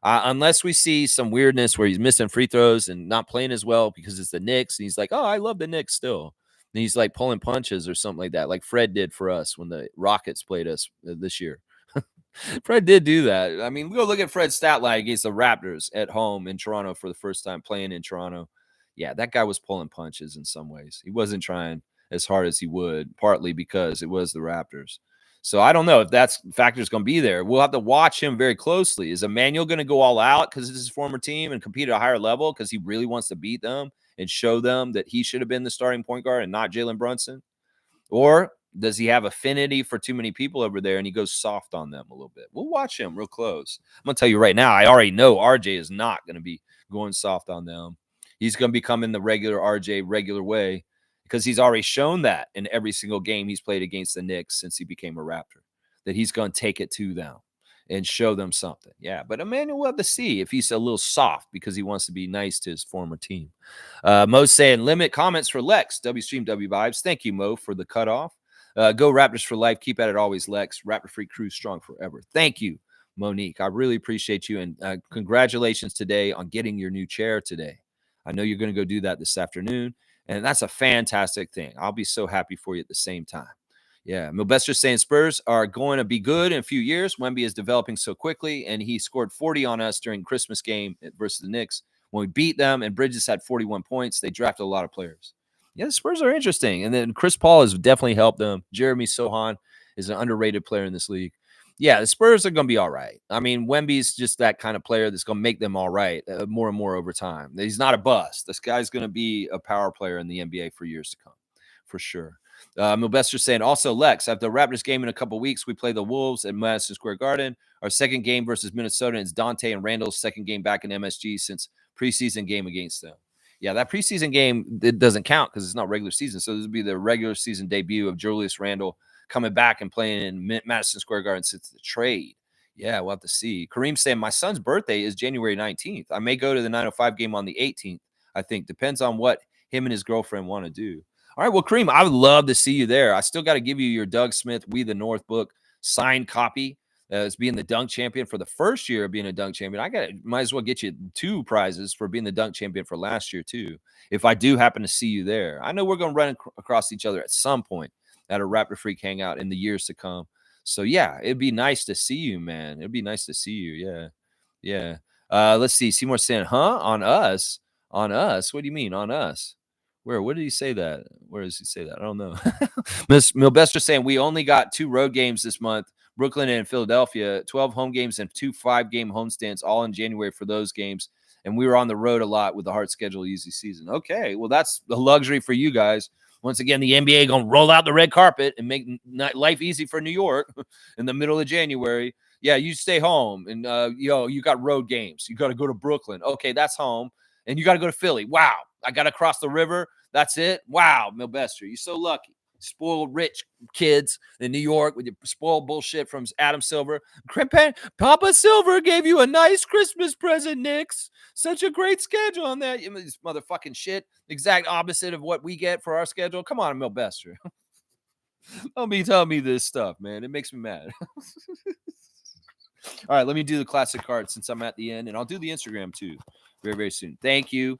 Unless we see some weirdness where he's missing free throws and not playing as well because it's the Knicks. And he's like, oh, I love the Knicks still. And he's like pulling punches or something like that, like Fred did for us when the Rockets played us this year. Fred did do that. I mean, go look at Fred's stat line against the Raptors at home in Toronto for the first time playing in Toronto. Yeah, that guy was pulling punches in some ways. He wasn't trying as hard as he would, partly because it was the Raptors. So I don't know if that factor is going to be there. We'll have to watch him very closely. Is Emmanuel going to go all out because it's his former team and compete at a higher level because he really wants to beat them and show them that he should have been the starting point guard and not Jalen Brunson? Or does he have affinity for too many people over there and he goes soft on them a little bit? We'll watch him real close. I'm going to tell you right now, I already know RJ is not going to be going soft on them. He's going to be coming the regular RJ, regular way, because he's already shown that in every single game he's played against the Knicks since he became a Raptor, that he's going to take it to them and show them something. Yeah, but Emmanuel will have to see if he's a little soft because he wants to be nice to his former team. Mo's saying, limit comments for Lex. WStream, W Vibes. Thank you, Mo, for the cutoff. Go Raptors for life. Keep at it always, Lex. Raptor Free Crew strong forever. Thank you, Monique. I really appreciate you. And congratulations today on getting your new chair today. I know you're going to go do that this afternoon. And that's a fantastic thing. I'll be so happy for you at the same time. Yeah, Milbester's saying Spurs are going to be good in a few years. Wemby is developing so quickly, and he scored 40 on us during Christmas game versus the Knicks. When we beat them and Bridges had 41 points, they drafted a lot of players. Yeah, the Spurs are interesting. And then Chris Paul has definitely helped them. Jeremy Sohan is an underrated player in this league. Yeah, the Spurs are going to be all right. I mean, Wemby's just that kind of player that's going to make them all right more and more over time. He's not a bust. This guy's going to be a power player in the NBA for years to come, for sure. Milbester saying, also, Lex, after the Raptors game in a couple weeks, we play the Wolves at Madison Square Garden. Our second game versus Minnesota, and it's Dante and Randall's second game back in MSG since preseason game against them. Yeah, that preseason game, it doesn't count because it's not regular season. So this would be the regular season debut of Julius Randle coming back and playing in Madison Square Garden since the trade. Yeah, we'll have to see. Kareem saying, my son's birthday is January 19th. I may go to the 905 game on the 18th, I think. Depends on what him and his girlfriend want to do. All right. Well, Kareem, I would love to see you there. I still got to give you your Doug Smith We the North book signed copy as being the dunk champion for the first year of being a dunk champion. Might as well get you 2 prizes for being the dunk champion for last year too. If I do happen to see you there, I know we're going to run across each other at some point at a Raptor Freak hangout in the years to come. So yeah, it'd be nice to see you, man. It'd be nice to see you. Yeah. Yeah. Let's see. Seymour saying, huh? On us? On us? What do you mean on us? Where did he say that? Where does he say that? I don't know. Miss Milbester saying we only got 2 road games this month, Brooklyn and Philadelphia, 12 home games and 2 5-game homestands, all in January for those games. And we were on the road a lot with the hard schedule, easy season. Okay, well, that's the luxury for you guys. Once again, the NBA going to roll out the red carpet and make life easy for New York in the middle of January. Yeah, you stay home and, you got road games. You got to go to Brooklyn. Okay, that's home. And you got to go to Philly. Wow, I got to cross the river. That's it. Wow, Milbester, you're so lucky. Spoiled rich kids in New York with your spoiled bullshit from Adam Silver. Papa Silver gave you a nice Christmas present, Knicks. Such a great schedule on that. This motherfucking shit. Exact opposite of what we get for our schedule. Come on, Milbester. Don't be telling me this stuff, man. It makes me mad. All right, let me do the classic card since I'm at the end, and I'll do the Instagram too very, very soon. Thank you,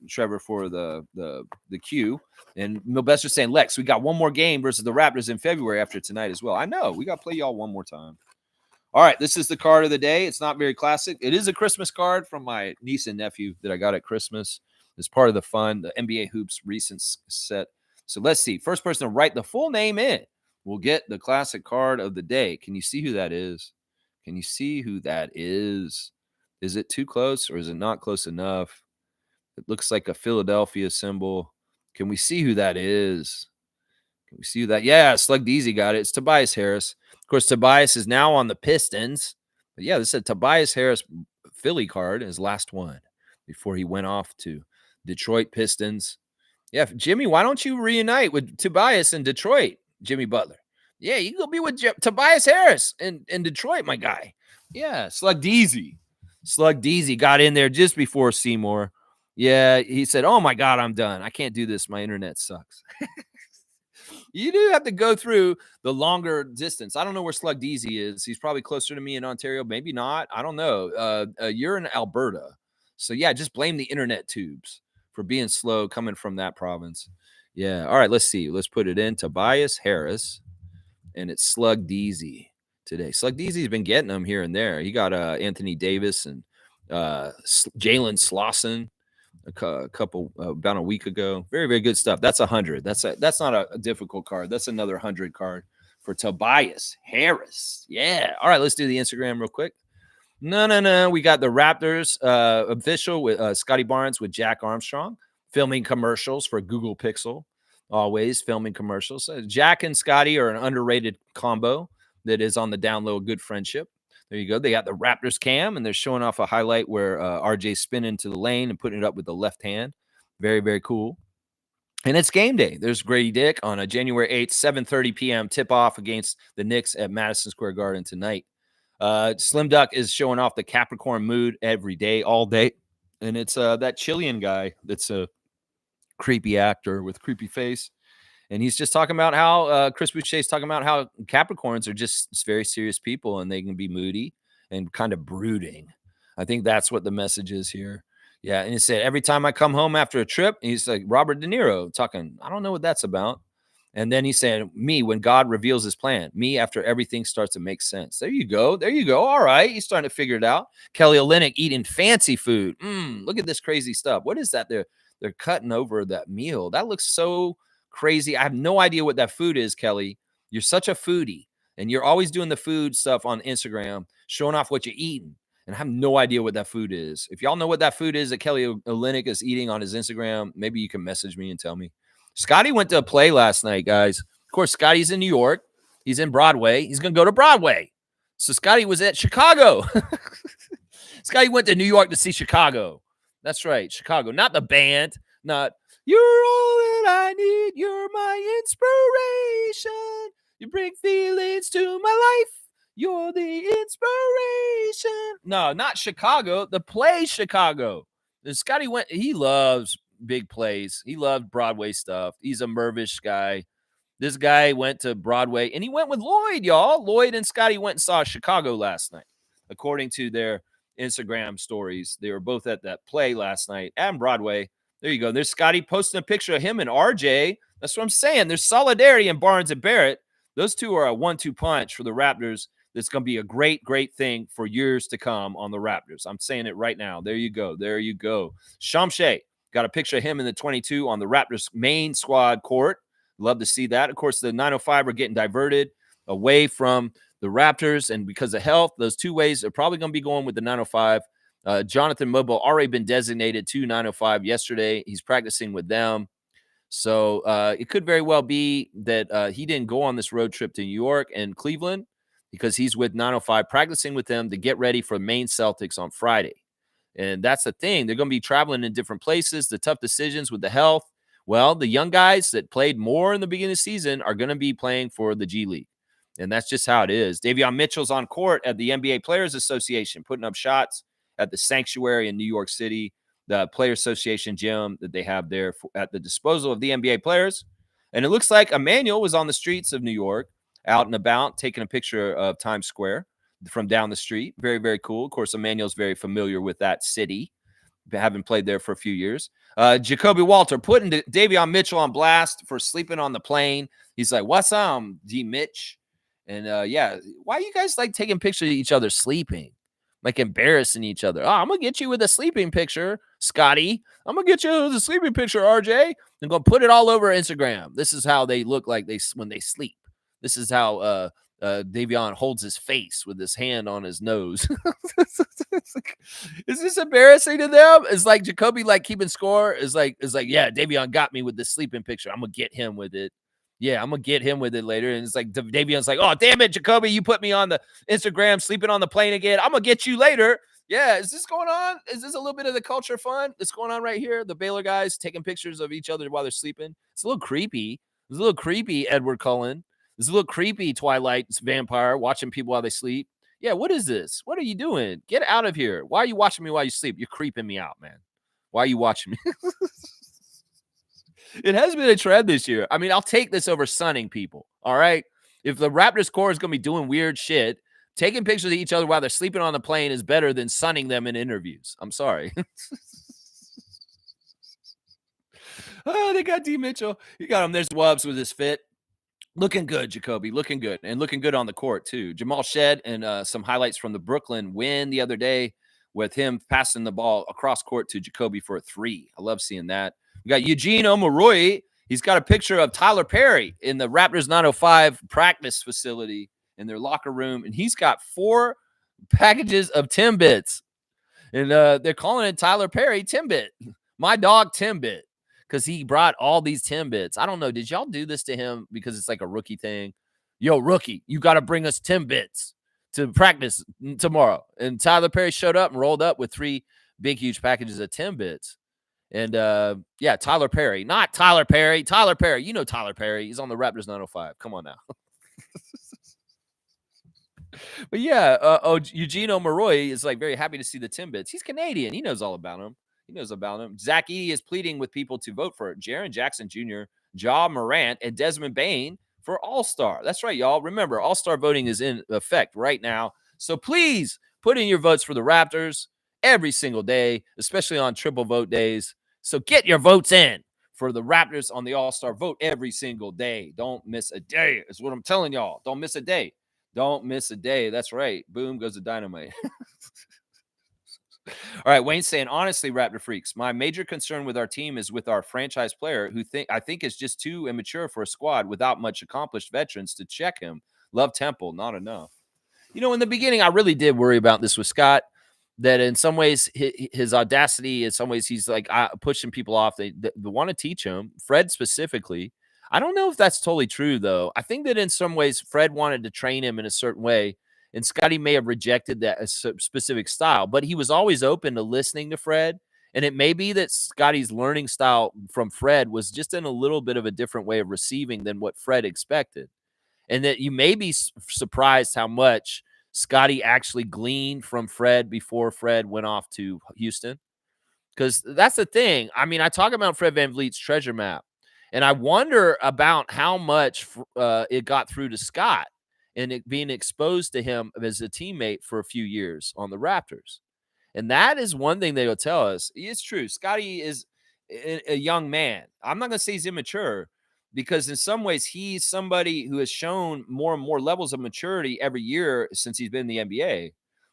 Trevor, for the cue. And Milbester saying, Lex, we got one more game versus the Raptors in February after tonight as well. I know. We got to play y'all one more time. All right, this is the card of the day. It's not very classic. It is a Christmas card from my niece and nephew that I got at Christmas. It's part of the fun, the NBA Hoops recent set. So let's see. First person to write the full name in will get the classic card of the day. Can you see who that is? Can you see who that is? Is it too close or is it not close enough? It looks like a Philadelphia symbol. Can we see who that is? Can we see who that? Yeah, Slug Deezy got it. It's Tobias Harris. Of course, Tobias is now on the Pistons. But yeah, this is a Tobias Harris Philly card, his last one before he went off to Detroit Pistons. Yeah, Jimmy, why don't you reunite with Tobias in Detroit, Jimmy Butler? Yeah, you can go be with Tobias Harris in Detroit, my guy. Yeah, Slug Deezy. Slug Deezy got in there just before Seymour. Yeah, he said, oh, my God, I'm done. I can't do this. My internet sucks. You do have to go through the longer distance. I don't know where Slug Deezy is. He's probably closer to me in Ontario. Maybe not. I don't know. You're in Alberta. So, yeah, just blame the internet tubes for being slow coming from that province. Yeah. All right, let's see. Let's put it in. Tobias Harris. And it's Slug Deezy today. Slug Deezy's been getting them here and there. He got Anthony Davis and Jalen Slauson a couple about a week ago. Very, very good stuff. That's 100. That's not a difficult card. That's another 100 card for Tobias Harris. Yeah. All right, let's do the Instagram real quick. No. We got the Raptors official with Scotty Barnes with Jack Armstrong filming commercials for Google Pixel. Always filming commercials. Jack and Scotty are an underrated combo that is on the down low, good friendship. There you go. They got the Raptors cam, and they're showing off a highlight where RJ's spinning to the lane and putting it up with the left hand. Very, very cool. And it's game day. There's Grady Dick on a January 8th, 7:30 p.m. tip-off against the Knicks at Madison Square Garden tonight. Slim Duck is showing off the Capricorn mood every day, all day. And it's that Chilean guy that's a creepy actor with creepy face. And he's just talking about how Chris Boucher's talking about how Capricorns are just very serious people and they can be moody and kind of brooding. I think that's what the message is here. Yeah. And he said, every time I come home after a trip, he's like Robert De Niro talking, I don't know what that's about. And then he said, me, when God reveals his plan, me after everything starts to make sense. There you go. There you go. All right. He's starting to figure it out. Kelly Olynyk eating fancy food. Look at this crazy stuff. What is that? They're cutting over that meal. That looks so crazy. I have no idea what that food is, Kelly. You're such a foodie, and you're always doing the food stuff on Instagram, showing off what you're eating, and I have no idea what that food is. If y'all know what that food is that Kelly Olynyk is eating on his Instagram, maybe you can message me and tell me. Scotty went to a play last night, guys. Of course, Scotty's in New York. He's in Broadway. He's going to go to Broadway. So Scotty was at Chicago. Scotty went to New York to see Chicago. That's right, Chicago. Not the band. Not, you're all that I need. You're my inspiration. You bring feelings to my life. You're the inspiration. No, not Chicago. The play Chicago. And Scotty went. He loves big plays. He loved Broadway stuff. He's a Mervish guy. This guy went to Broadway, and he went with Lloyd, y'all. Lloyd and Scotty went and saw Chicago last night, according to their Instagram stories. They were both at that play last night and Broadway. There you go. There's Scotty posting a picture of him and RJ. That's what I'm saying. There's solidarity in Barnes and Barrett. Those two are a 1-2 punch for the Raptors. That's going to be a great, great thing for years to come on the Raptors. I'm saying it right now. There you go. There you go. Shamshay got a picture of him in the 22 on the Raptors main squad court. Love to see that. Of course, the 905 are getting diverted away from the Raptors, and because of health, those two ways are probably going to be going with the 905. Jonathan Mobile already been designated to 905 yesterday. He's practicing with them. So it could very well be that he didn't go on this road trip to New York and Cleveland because he's with 905 practicing with them to get ready for Maine Celtics on Friday. And that's the thing. They're going to be traveling in different places. The tough decisions with the health. Well, the young guys that played more in the beginning of the season are going to be playing for the G League. And that's just how it is. Davion Mitchell's on court at the NBA Players Association, putting up shots at the Sanctuary in New York City, the Player Association gym that they have there at the disposal of the NBA players. And it looks like Emmanuel was on the streets of New York, out and about, taking a picture of Times Square from down the street. Very, very cool. Of course, Emmanuel's very familiar with that city, having played there for a few years. Jacoby Walter putting Davion Mitchell on blast for sleeping on the plane. He's like, what's up, D Mitch? And yeah, why you guys like taking pictures of each other sleeping? Like embarrassing each other. Oh, I'm going to get you with a sleeping picture, Scotty. I'm going to get you with a sleeping picture, RJ. I'm going to put it all over Instagram. This is how they look like when they sleep. This is how Davion holds his face with his hand on his nose. Is this embarrassing to them? It's like Jacoby like keeping score. It's like, yeah, Davion got me with the sleeping picture. I'm going to get him with it. Yeah, I'm going to get him with it later. And it's like Davion's like, oh, damn it, Jacoby, you put me on the Instagram sleeping on the plane again. I'm going to get you later. Yeah, is this going on? Is this a little bit of the culture fun that's going on right here? The Baylor guys taking pictures of each other while they're sleeping. It's a little creepy. It's a little creepy, Edward Cullen. It's a little creepy, Twilight vampire, watching people while they sleep. Yeah, what is this? What are you doing? Get out of here. Why are you watching me while you sleep? You're creeping me out, man. Why are you watching me? It has been a trend this year. I mean, I'll take this over sunning people, all right? If the Raptors core is going to be doing weird shit, taking pictures of each other while they're sleeping on the plane is better than sunning them in interviews. I'm sorry. Oh, they got D. Mitchell. You got him. There's Wubbs with his fit. Looking good, Jacoby. Looking good. And looking good on the court, too. Jamal Shed and some highlights from the Brooklyn win the other day with him passing the ball across court to Jacoby for a 3. I love seeing that. We got Eugene Omoruyi. He's got a picture of Tyler Perry in the Raptors 905 practice facility in their locker room. And he's got 4 packages of Timbits. And they're calling it Tyler Perry Timbit. My dog Timbit. Because he brought all these Timbits. I don't know. Did y'all do this to him because it's like a rookie thing? Yo, rookie, you got to bring us Timbits to practice tomorrow. And Tyler Perry showed up and rolled up with 3 big, huge packages of Timbits. And yeah, Tyler Perry. Not Tyler Perry. Tyler Perry. You know Tyler Perry. He's on the Raptors 905. Come on now. But yeah, Eugene Omoruyi is like very happy to see the Timbits. He's Canadian. He knows all about him. He knows about him. Zach Edey is pleading with people to vote for Jaren Jackson Jr., Ja Morant, and Desmond Bane for All-Star. That's right, y'all. Remember, All-Star voting is in effect right now. So please put in your votes for the Raptors every single day, especially on triple vote days. So get your votes in for the Raptors on the All-Star vote every single day. Don't miss a day is what I'm telling y'all. Don't miss a day. Don't miss a day. That's right. Boom goes the dynamite. All right, Wayne's saying, honestly, Raptor freaks, my major concern with our team is with our franchise player who I think is just too immature for a squad without much accomplished veterans to check him. Love Temple, not enough. You know, in the beginning, I really did worry about this with Scott, that in some ways, his audacity, in some ways, he's like pushing people off. They want to teach him, Fred specifically. I don't know if that's totally true, though. I think that in some ways, Fred wanted to train him in a certain way. And Scotty may have rejected that specific style, but he was always open to listening to Fred. And it may be that Scotty's learning style from Fred was just in a little bit of a different way of receiving than what Fred expected. And that you may be surprised how much Scotty actually gleaned from Fred before Fred went off to Houston. Because that's the thing. I mean, I talk about Fred VanVleet's treasure map, and I wonder about how much it got through to Scott and it being exposed to him as a teammate for a few years on the Raptors. And that is one thing they will tell us. It's true. Scotty is a young man. I'm not going to say he's immature because in some ways he's somebody who has shown more and more levels of maturity every year since he's been in the NBA.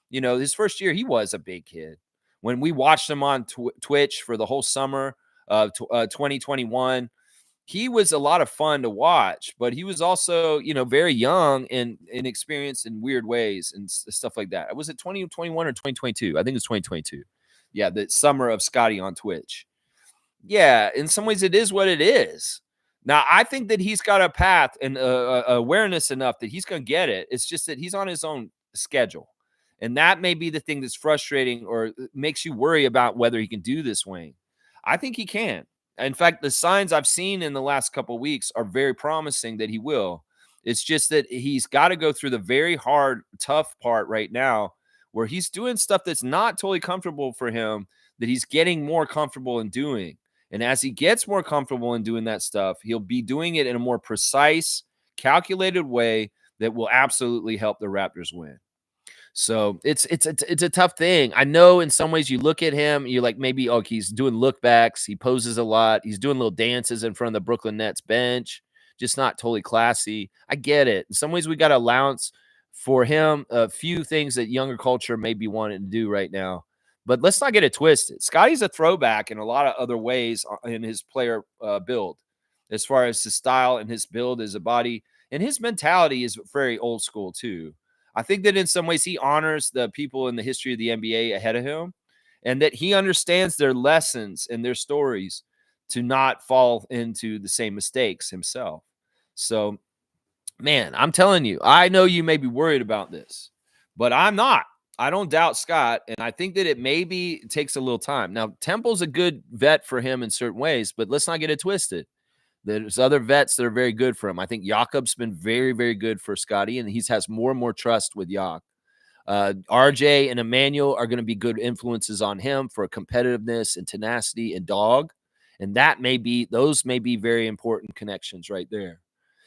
You know, his first year, he was a big kid. When we watched him on Twitch for the whole summer of 2021, he was a lot of fun to watch, but he was also, you know, very young and inexperienced in weird ways and stuff like that. Was it 2021 or 2022? I think it was 2022. Yeah, the summer of Scotty on Twitch. Yeah, in some ways, it is what it is. Now, I think that he's got a path and awareness enough that he's going to get it. It's just that he's on his own schedule. And that may be the thing that's frustrating or makes you worry about whether he can do this, Wayne. I think he can. In fact, the signs I've seen in the last couple of weeks are very promising that he will. It's just that he's got to go through the very hard, tough part right now where he's doing stuff that's not totally comfortable for him, that he's getting more comfortable in doing. And as he gets more comfortable in doing that stuff, he'll be doing it in a more precise, calculated way that will absolutely help the Raptors win. So it's a tough thing. I know in some ways you look at him, you're like maybe he's doing look backs, he poses a lot, he's doing little dances in front of the Brooklyn Nets bench, just not totally classy. I get it. In some ways we got allowance for him a few things that younger culture may be wanting to do right now. But let's not get it twisted. Scotty's a throwback in a lot of other ways in his player build, as far as his style and his build as a body. And his mentality is very old school, too. I think that in some ways he honors the people in the history of the NBA ahead of him and that he understands their lessons and their stories to not fall into the same mistakes himself. So, man, I'm telling you, I know you may be worried about this, but I'm not. I don't doubt Scott, and I think that it maybe takes a little time. Now, Temple's a good vet for him in certain ways, but let's not get it twisted. There's other vets that are very good for him. I think Jakob's been very, very good for Scotty, and he has more and more trust with Jak. RJ and Emmanuel are going to be good influences on him for competitiveness and tenacity and dog. And those may be very important connections right there.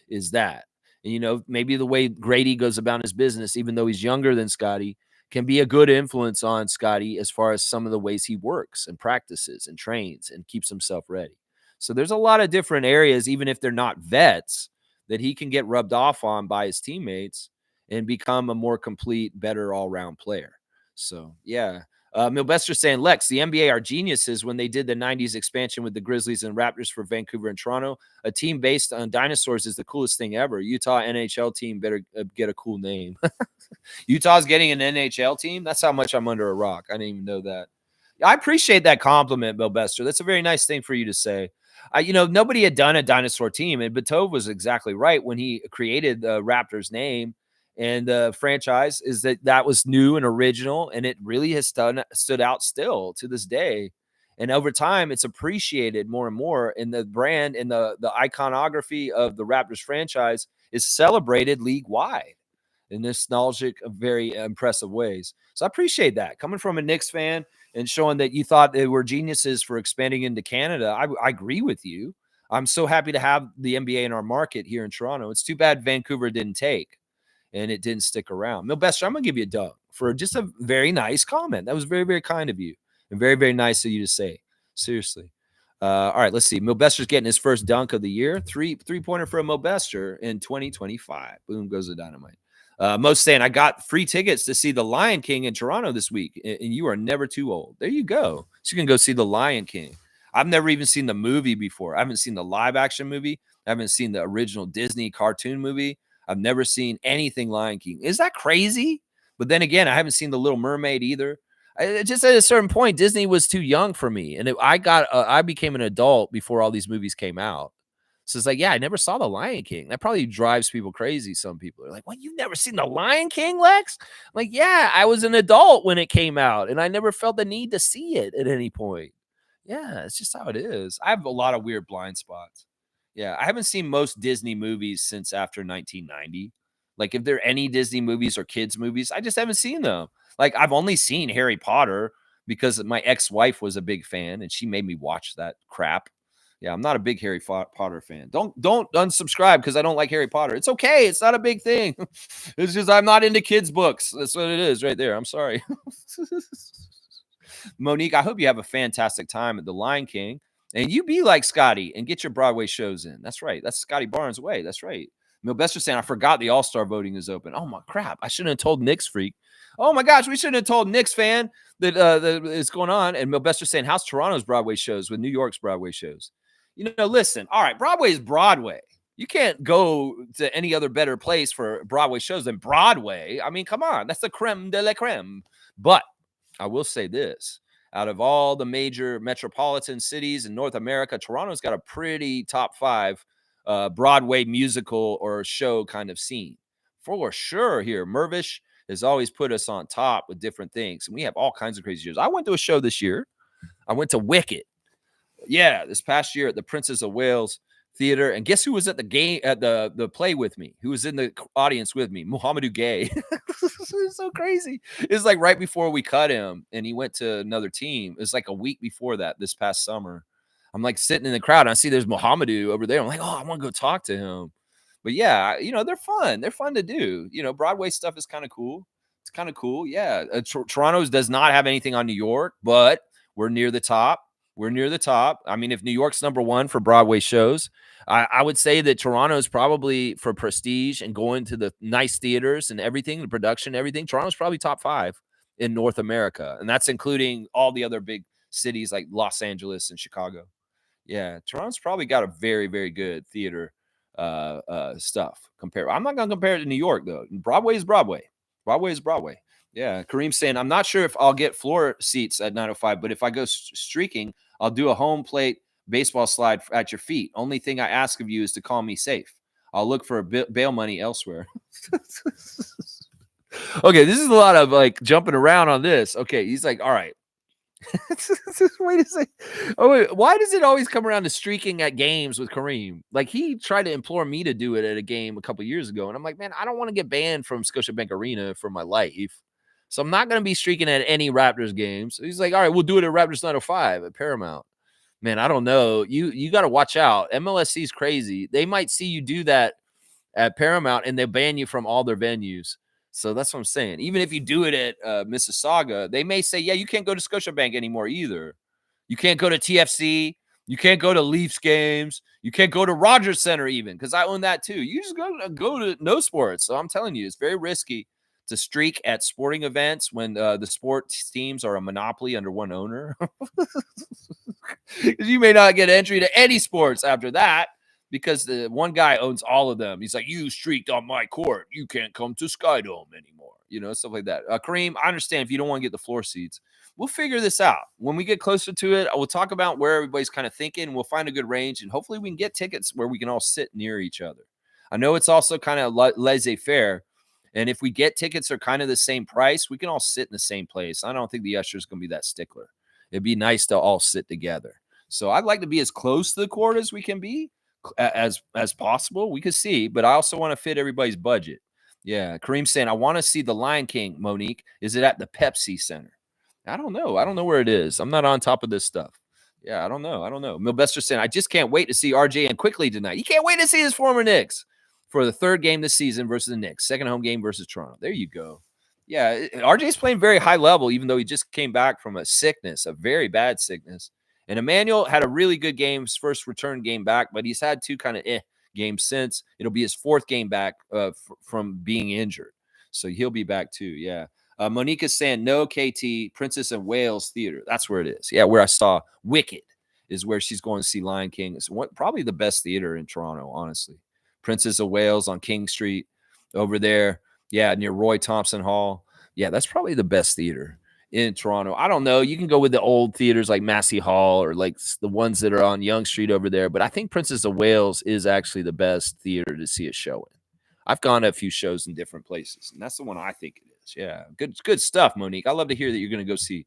Is that. And, you know, maybe the way Grady goes about his business, even though he's younger than Scotty, can be a good influence on Scotty as far as some of the ways he works and practices and trains and keeps himself ready. So there's a lot of different areas, even if they're not vets, that he can get rubbed off on by his teammates and become a more complete, better all-around player. So, yeah. Milbester saying, Lex, the NBA are geniuses when they did the 90s expansion with the Grizzlies and Raptors for Vancouver and Toronto. A team based on dinosaurs is the coolest thing ever. Utah NHL team better get a cool name. Utah's getting an NHL team? That's how much I'm under a rock. I didn't even know that. I appreciate that compliment, Milbester. That's a very nice thing for you to say. Nobody had done a dinosaur team, and Batov was exactly right when he created the Raptors name and the franchise. Is that was new and original, and it really has stood out still to this day. And over time, it's appreciated more and more. And the brand and the iconography of the Raptors franchise is celebrated league wide in nostalgic, very impressive ways. So I appreciate that coming from a Knicks fan and showing that you thought they were geniuses for expanding into Canada. I agree with you. I'm so happy to have the NBA in our market here in Toronto. It's too bad Vancouver didn't take and it didn't stick around. Milbester, I'm going to give you a dub for just a very nice comment. That was very, very kind of you and very, very nice of you to say. Seriously. All right, let's see. Milbester's getting his first dunk of the year. Three-pointer for a Milbester in 2025. Boom goes the dynamite. Most saying, I got free tickets to see The Lion King in Toronto this week, and you are never too old. There you go. So you can go see The Lion King. I've never even seen the movie before. I haven't seen the live-action movie. I haven't seen the original Disney cartoon movie. I've never seen anything Lion King. Is that crazy? But then again, I haven't seen The Little Mermaid either. Just at a certain point, Disney was too young for me, and I became an adult before all these movies came out. So it's like, yeah, I never saw The Lion King. That probably drives people crazy. Some people are like, what, you've never seen The Lion King, Lex? I'm like, yeah, I was an adult when it came out, and I never felt the need to see it at any point. Yeah, it's just how it is. I have a lot of weird blind spots. Yeah, I haven't seen most Disney movies since after 1990. Like, if there are any Disney movies or kids movies, I just haven't seen them. Like, I've only seen Harry Potter, because my ex-wife was a big fan and she made me watch that crap. Yeah, I'm not a big Harry Potter fan. Don't unsubscribe because I don't like Harry Potter. It's okay. It's not a big thing. It's just I'm not into kids' books. That's what it is right there. I'm sorry. Monique, I hope you have a fantastic time at the Lion King. And you be like Scotty and get your Broadway shows in. That's right. That's Scotty Barnes' way. That's right. Milbester saying, I forgot the All-Star voting is open. Oh, my crap. I shouldn't have told Knicks freak. Oh, my gosh. We shouldn't have told Knicks fan that it's going on. And Milbester saying, how's Toronto's Broadway shows with New York's Broadway shows? Listen. All right. Broadway is Broadway. You can't go to any other better place for Broadway shows than Broadway. I mean, come on. That's the creme de la creme. But I will say this. Out of all the major metropolitan cities in North America, Toronto's got a pretty top 5 Broadway musical or show kind of scene. For sure here. Mervish has always put us on top with different things. And we have all kinds of crazy shows. I went to a show this year. I went to Wicked. Yeah, this past year at the Princess of Wales Theater. And guess who was at the game at the play with me? Who was in the audience with me? Muhammadu Gay. It's so crazy. It's like right before we cut him and he went to another team. It's like a week before that this past summer. I'm like sitting in the crowd and I see there's Muhammadu over there. I'm like, oh, I want to go talk to him. But yeah, they're fun. They're fun to do. Broadway stuff is kind of cool. It's kind of cool. Yeah. Toronto does not have anything on New York, but we're near the top. We're near the top. I mean, if New York's number 1 for Broadway shows, I would say that Toronto's probably for prestige and going to the nice theaters and everything, the production, everything. Toronto's probably top 5 in North America. And that's including all the other big cities like Los Angeles and Chicago. Yeah, Toronto's probably got a very, very good theater stuff. I'm not going to compare it to New York, though. Broadway is Broadway. Broadway is Broadway. Yeah, Kareem's saying, I'm not sure if I'll get floor seats at 905, but if I go streaking, I'll do a home plate baseball slide at your feet. Only thing I ask of you is to call me safe. I'll look for bail money elsewhere. Okay, this is a lot of like jumping around on this. Okay, he's like, all right. Wait a second. Oh, wait. Why does it always come around to streaking at games with Kareem? Like he tried to implore me to do it at a game a couple years ago. And I'm like, man, I don't want to get banned from Scotiabank Arena for my life. So I'm not going to be streaking at any Raptors games. He's like, all right, we'll do it at Raptors 905 at Paramount. Man, I don't know. You got to watch out. MLSC is crazy. They might see you do that at Paramount and they ban you from all their venues. So that's what I'm saying. Even if you do it at Mississauga, they may say, yeah, you can't go to Scotiabank anymore either. You can't go to TFC. You can't go to Leafs games. You can't go to Rogers Center even because I own that too. You just go to No Sports. So I'm telling you, it's very risky to streak at sporting events when the sports teams are a monopoly under one owner. You may not get entry to any sports after that. Because the one guy owns all of them. He's like, you streaked on my court. You can't come to Skydome anymore. Stuff like that. Kareem, I understand if you don't want to get the floor seats. We'll figure this out. When we get closer to it, we'll talk about where everybody's kind of thinking. We'll find a good range, and hopefully we can get tickets where we can all sit near each other. I know it's also kind of laissez-faire, and if we get tickets that are kind of the same price, we can all sit in the same place. I don't think the usher's going to be that stickler. It'd be nice to all sit together. So I'd like to be as close to the court as we can be. As possible, we could see, but I also want to fit everybody's budget. Yeah, Kareem saying, I want to see the Lion King, Monique. Is it at the Pepsi Center? I don't know. I don't know where it is. I'm not on top of this stuff. Yeah, I don't know. Milbester saying, I just can't wait to see RJ and Quickly tonight. You can't wait to see his former Knicks for the 3rd game this season versus the Knicks. 2nd home game versus Toronto. There you go. Yeah, RJ's playing very high level, even though he just came back from a sickness, a very bad sickness. And Emmanuel had a really good game, his first return game back, but he's had 2 kind of games since. It'll be his 4th game back from being injured. So he'll be back too, yeah. Monique is saying, no, KT, Princess of Wales Theater. That's where it is. Yeah, where I saw Wicked is where she's going to see Lion King. It's probably the best theater in Toronto, honestly. Princess of Wales on King Street over there. Yeah, near Roy Thompson Hall. Yeah, that's probably the best theater in Toronto. I don't know. You can go with the old theaters like Massey Hall or like the ones that are on Yonge Street over there. But I think Princess of Wales is actually the best theater to see a show in. I've gone to a few shows in different places, and that's the one I think it is. Yeah, good stuff, Monique. I love to hear that you're going to go see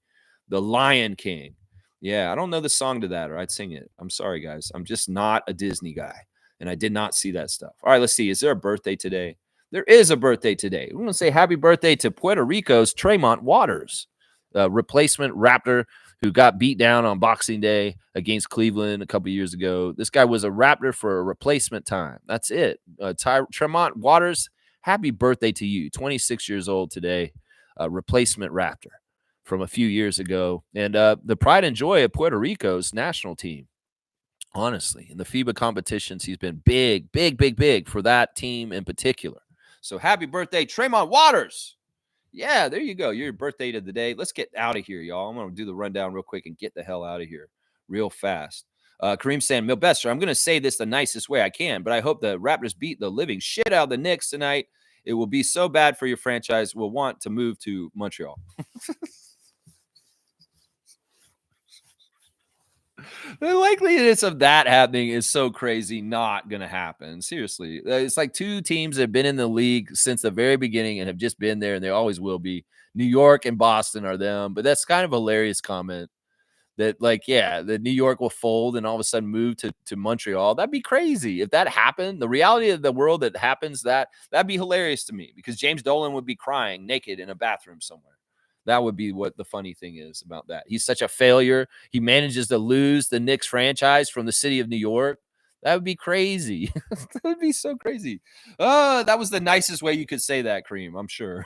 The Lion King. Yeah, I don't know the song to that, or I'd sing it. I'm sorry, guys. I'm just not a Disney guy, and I did not see that stuff. All right, let's see. Is there a birthday today? There is a birthday today. We want to say happy birthday to Puerto Rico's Tremont Waters. replacement Raptor who got beat down on Boxing Day against Cleveland a couple years ago. This guy was a Raptor for a replacement time. That's it. Tremont Waters, happy birthday to you. 26 years old today. Replacement Raptor from a few years ago. And the pride and joy of Puerto Rico's national team. Honestly, in the FIBA competitions, he's been big for that team in particular. So happy birthday, Tremont Waters. Yeah, there you go. Your birthday of the day. Let's get out of here, y'all. I'm going to do the rundown real quick and get the hell out of here real fast. Kareem saying, Milbester, I'm going to say this the nicest way I can, but I hope the Raptors beat the living shit out of the Knicks tonight. It will be so bad for your franchise. We'll want to move to Montreal. The likeliness of that happening is so crazy, not going to happen. Seriously. It's like two teams that have been in the league since the very beginning and have just been there, and they always will be. New York and Boston are them. But that's kind of a hilarious comment that, like, yeah, that New York will fold and all of a sudden move to Montreal. That'd be crazy. If that happened, the reality of the world that happens, that'd be hilarious to me because James Dolan would be crying naked in a bathroom somewhere. That would be what the funny thing is about that. He's such a failure. He manages to lose the Knicks franchise from the city of New York. That would be crazy. That would be so crazy. That was the nicest way you could say that, Kareem, I'm sure.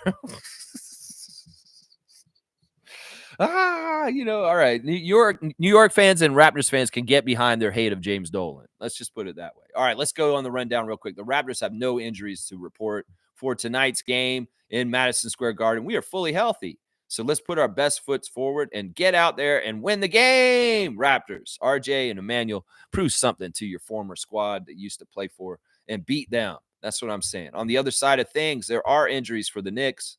All right. New York fans and Raptors fans can get behind their hate of James Dolan. Let's just put it that way. All right, let's go on the rundown real quick. The Raptors have no injuries to report for tonight's game in Madison Square Garden. We are fully healthy. So let's put our best foot forward and get out there and win the game. Raptors, RJ and Emmanuel, prove something to your former squad that used to play for and beat them. That's what I'm saying. On the other side of things, there are injuries for the Knicks.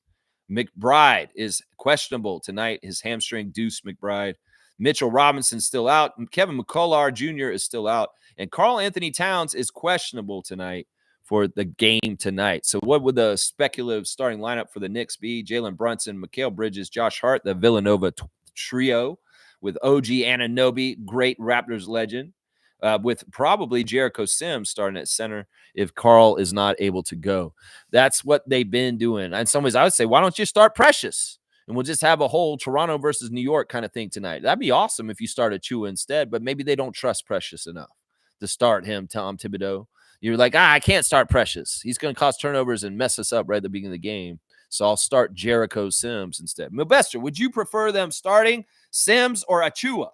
McBride is questionable tonight. His hamstring, Deuce McBride. Mitchell Robinson's still out. Kevin McCullar Jr. is still out. And Karl Anthony Towns is questionable tonight for the game tonight. So what would the speculative starting lineup for the Knicks be? Jalen Brunson, Mikal Bridges, Josh Hart, the Villanova trio with OG Anunoby, great Raptors legend, with probably Jericho Sims starting at center if Karl is not able to go. That's what they've been doing. In some ways, I would say, why don't you start Precious? And we'll just have a whole Toronto versus New York kind of thing tonight. That'd be awesome if you started Chua instead, but maybe they don't trust Precious enough to start him, Tom Thibodeau. You're like, I can't start Precious. He's going to cause turnovers and mess us up right at the beginning of the game. So I'll start Jericho Sims instead. Milbester, would you prefer them starting Sims or Achua?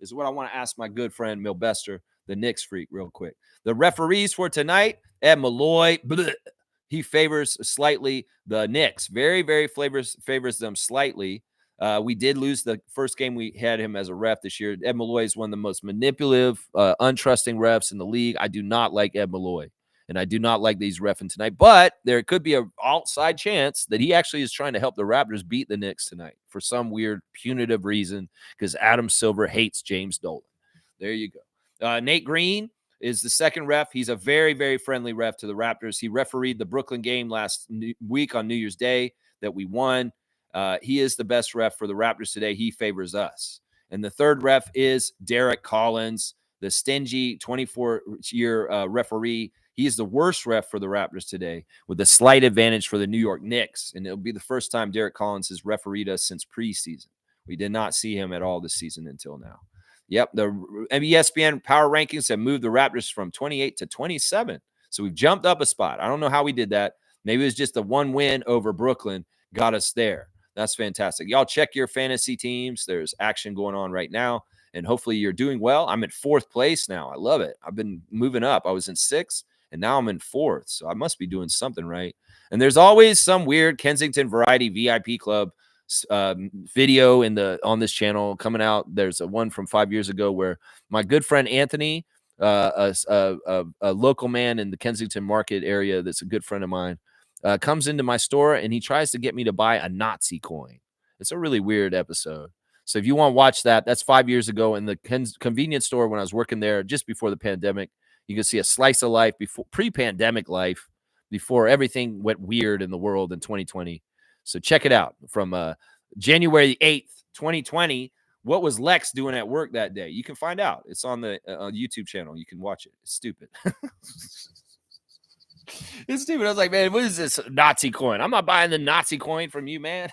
Is what I want to ask my good friend Milbester, the Knicks freak, real quick. The referees for tonight, Ed Malloy, he favors slightly the Knicks. Very favors them slightly. We did lose the first game we had him as a ref this year. Ed Malloy is one of the most manipulative, untrusting refs in the league. I do not like Ed Malloy, and I do not like these reffing tonight. But there could be an outside chance that he actually is trying to help the Raptors beat the Knicks tonight for some weird punitive reason because Adam Silver hates James Dolan. There you go. Nate Green is the second ref. He's a very friendly ref to the Raptors. He refereed the Brooklyn game last week on New Year's Day that we won. He is the best ref for the Raptors today. He favors us. And the third ref is Derek Collins, the stingy 24-year referee. He is the worst ref for the Raptors today with a slight advantage for the New York Knicks. And it'll be the first time Derek Collins has refereed us since preseason. We did not see him at all this season until now. Yep, the ESPN power rankings have moved the Raptors from 28 to 27. So we've jumped up a spot. I don't know how we did that. Maybe it was just the one win over Brooklyn got us there. That's fantastic. Y'all check your fantasy teams. There's action going on right now, and hopefully you're doing well. I'm in fourth place now. I love it. I've been moving up. I was in sixth, and now I'm in fourth, so I must be doing something right. And there's always some weird Kensington Variety VIP Club video on this channel coming out. There's a one from 5 years ago where my good friend Anthony, a local man in the Kensington market area that's a good friend of mine, comes into my store and he tries to get me to buy a Nazi coin. It's a really weird episode. So if you want to watch that, that's 5 years ago in the convenience store when I was working there just before the pandemic. You can see a slice of life before pre-pandemic life, before everything went weird in the world in 2020. So check it out from January 8th, 2020. What was Lex doing at work that day? You can find out. It's on the YouTube channel. You can watch it. It's stupid. It's stupid. I was like, man, what is this Nazi coin? I'm not buying the Nazi coin from you, man.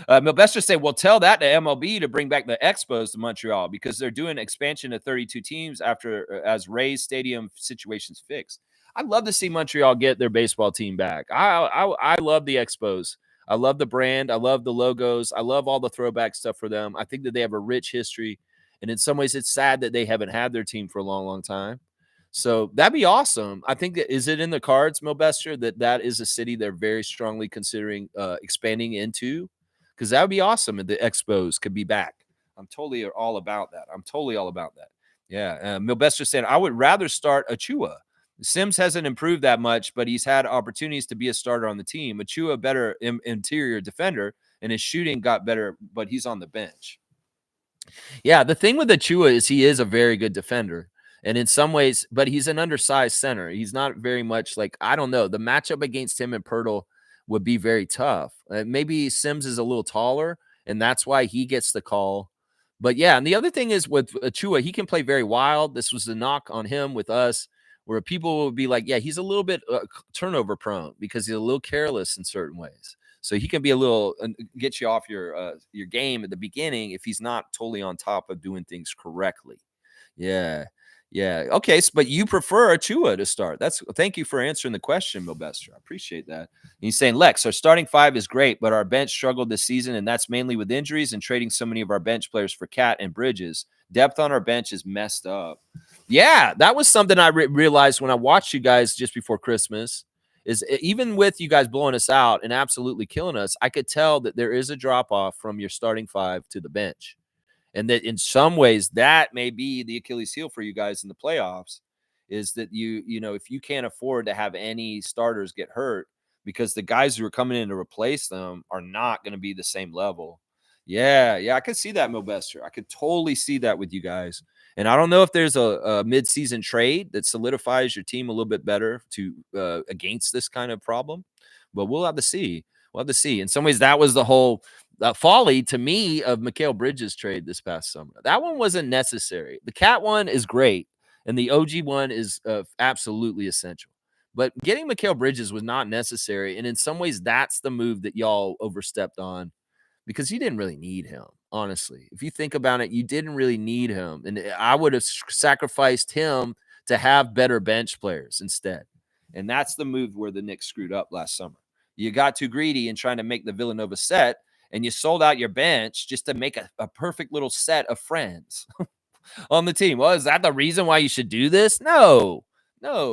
Milvester said, well, tell that to MLB to bring back the Expos to Montreal because they're doing expansion to 32 teams after as Rays Stadium situations fixed. I'd love to see Montreal get their baseball team back. I love the Expos. I love the brand. I love the logos. I love all the throwback stuff for them. I think that they have a rich history. And in some ways, it's sad that they haven't had their team for a long, long time. So that'd be awesome. I think that is it in the cards, Milvester, that is a city they're very strongly considering expanding into, because that would be awesome if the Expos could be back. I'm totally all about that. Yeah. Milvester said, I would rather start Achua. Sims hasn't improved that much, but he's had opportunities to be a starter on the team. Achua, better interior defender, and his shooting got better, but he's on the bench. Yeah, the thing with Achua is he is a very good defender. And in some ways, but he's an undersized center. He's not very much like, I don't know. The matchup against him and Pirtle would be very tough. Maybe Sims is a little taller, and that's why he gets the call. But yeah, and the other thing is with Achua, he can play very wild. This was the knock on him with us, where people would be like, yeah, he's a little bit turnover prone because he's a little careless in certain ways. So he can be a little get you off your game at the beginning if he's not totally on top of doing things correctly. Yeah. Yeah. Okay. But you prefer Achua to start. Thank you for answering the question, Milvester. I appreciate that. He's saying, Lex, our starting five is great, but our bench struggled this season, and that's mainly with injuries and trading so many of our bench players for Cat and Bridges. Depth on our bench is messed up. Yeah, that was something I realized when I watched you guys just before Christmas. Is even with you guys blowing us out and absolutely killing us, I could tell that there is a drop off from your starting five to the bench. And that in some ways that may be the Achilles heel for you guys in the playoffs, is that you know, if you can't afford to have any starters get hurt because the guys who are coming in to replace them are not going to be the same level. Yeah, I could see that, Milvester. I could totally see that with you guys. And I don't know if there's a mid-season trade that solidifies your team a little bit better to against this kind of problem, but we'll have to see. In some ways, that was the whole folly to me of Mikal Bridges trade this past summer. That one wasn't necessary. The Cat one is great, and the OG one is absolutely essential. But getting Mikal Bridges was not necessary, and in some ways, that's the move that y'all overstepped on because you didn't really need him. Honestly, if you think about it, you didn't really need him, and I would have sacrificed him to have better bench players instead. And that's the move where the Knicks screwed up last summer. You got too greedy in trying to make the Villanova set, and you sold out your bench just to make a perfect little set of friends on the team. Well, is that the reason why you should do this? No,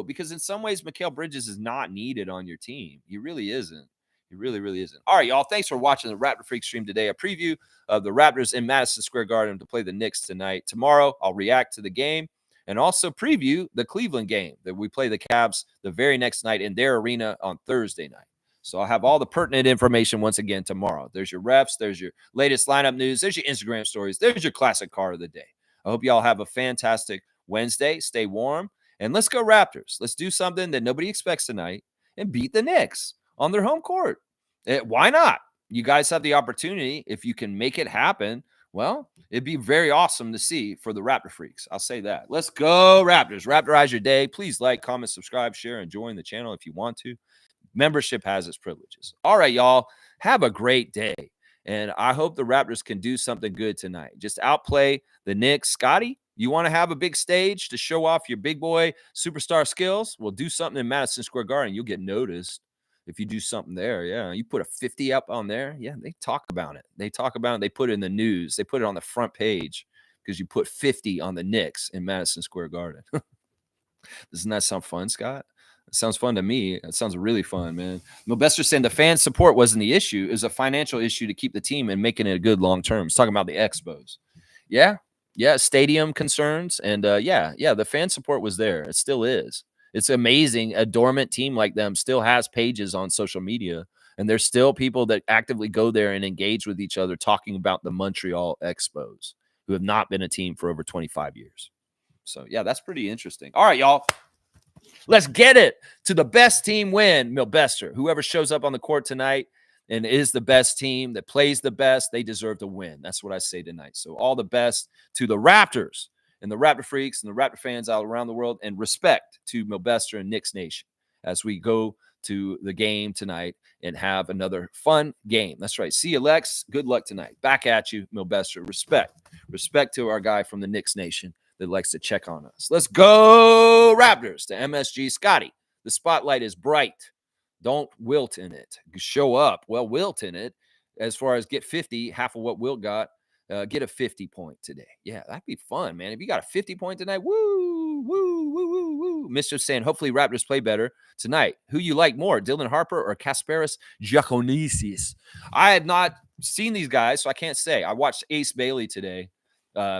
because in some ways, Mikal Bridges is not needed on your team. He really isn't. He really, really isn't. All right, y'all. Thanks for watching the Raptor Freak stream today. A preview of the Raptors in Madison Square Garden to play the Knicks tonight. Tomorrow, I'll react to the game and also preview the Cleveland game that we play the Cavs the very next night in their arena on Thursday night. So I'll have all the pertinent information once again tomorrow. There's your refs. There's your latest lineup news. There's your Instagram stories. There's your classic car of the day. I hope y'all have a fantastic Wednesday. Stay warm. And let's go Raptors. Let's do something that nobody expects tonight and beat the Knicks on their home court. Why not? You guys have the opportunity. If you can make it happen, well, it'd be very awesome to see for the Raptor Freaks. I'll say that. Let's go Raptors. Raptorize your day. Please like, comment, subscribe, share, and join the channel if you want to. Membership has its privileges. All right, y'all. Have a great day. And I hope the Raptors can do something good tonight. Just outplay the Knicks. Scotty, you want to have a big stage to show off your big boy superstar skills? Well, do something in Madison Square Garden. You'll get noticed if you do something there. Yeah, you put a 50 up on there. Yeah, they talk about it. They put it in the news. They put it on the front page because you put 50 on the Knicks in Madison Square Garden. Doesn't that sound fun, Scott? It sounds fun to me. It sounds really fun, man. Milvester saying the fan support wasn't the issue. It was a financial issue to keep the team and making it a good long term. He's talking about the Expos. Yeah, stadium concerns. And the fan support was there. It still is. It's amazing. A dormant team like them still has pages on social media. And there's still people that actively go there and engage with each other talking about the Montreal Expos, who have not been a team for over 25 years. So, yeah, that's pretty interesting. All right, y'all. Let's get it to the best team win, Milvester. Whoever shows up on the court tonight and is the best team that plays the best, they deserve to win. That's what I say tonight. So all the best to the Raptors and the Raptor freaks and the Raptor fans all around the world, and respect to Milbester and Knicks Nation as we go to the game tonight and have another fun game. That's right. See you, Lex. Good luck tonight. Back at you, Milbester. Respect to our guy from the Knicks Nation that likes to check on us. Let's go, Raptors, to MSG. Scotty, the spotlight is bright. Don't wilt in it. Show up. Well, wilt in it as far as get 50, half of what Wilt got. Get a 50 point today. Yeah, that'd be fun, man. If you got a 50 point tonight, woo, woo, woo, woo, woo. Mischief saying, hopefully Raptors play better tonight. Who you like more, Dylan Harper or Kasparis Giaconissis? I have not seen these guys, so I can't say. I watched Ace Bailey today.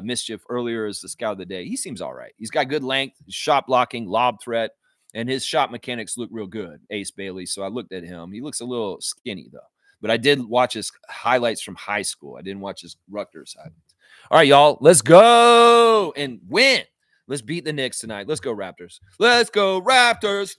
Mischief earlier as the scout of the day. He seems all right. He's got good length, shot blocking, lob threat, and his shot mechanics look real good, Ace Bailey. So I looked at him. He looks a little skinny, though. But I did watch his highlights from high school. I didn't watch his Rutgers highlights. All right, y'all, let's go and win. Let's beat the Knicks tonight. Let's go, Raptors. Let's go, Raptors.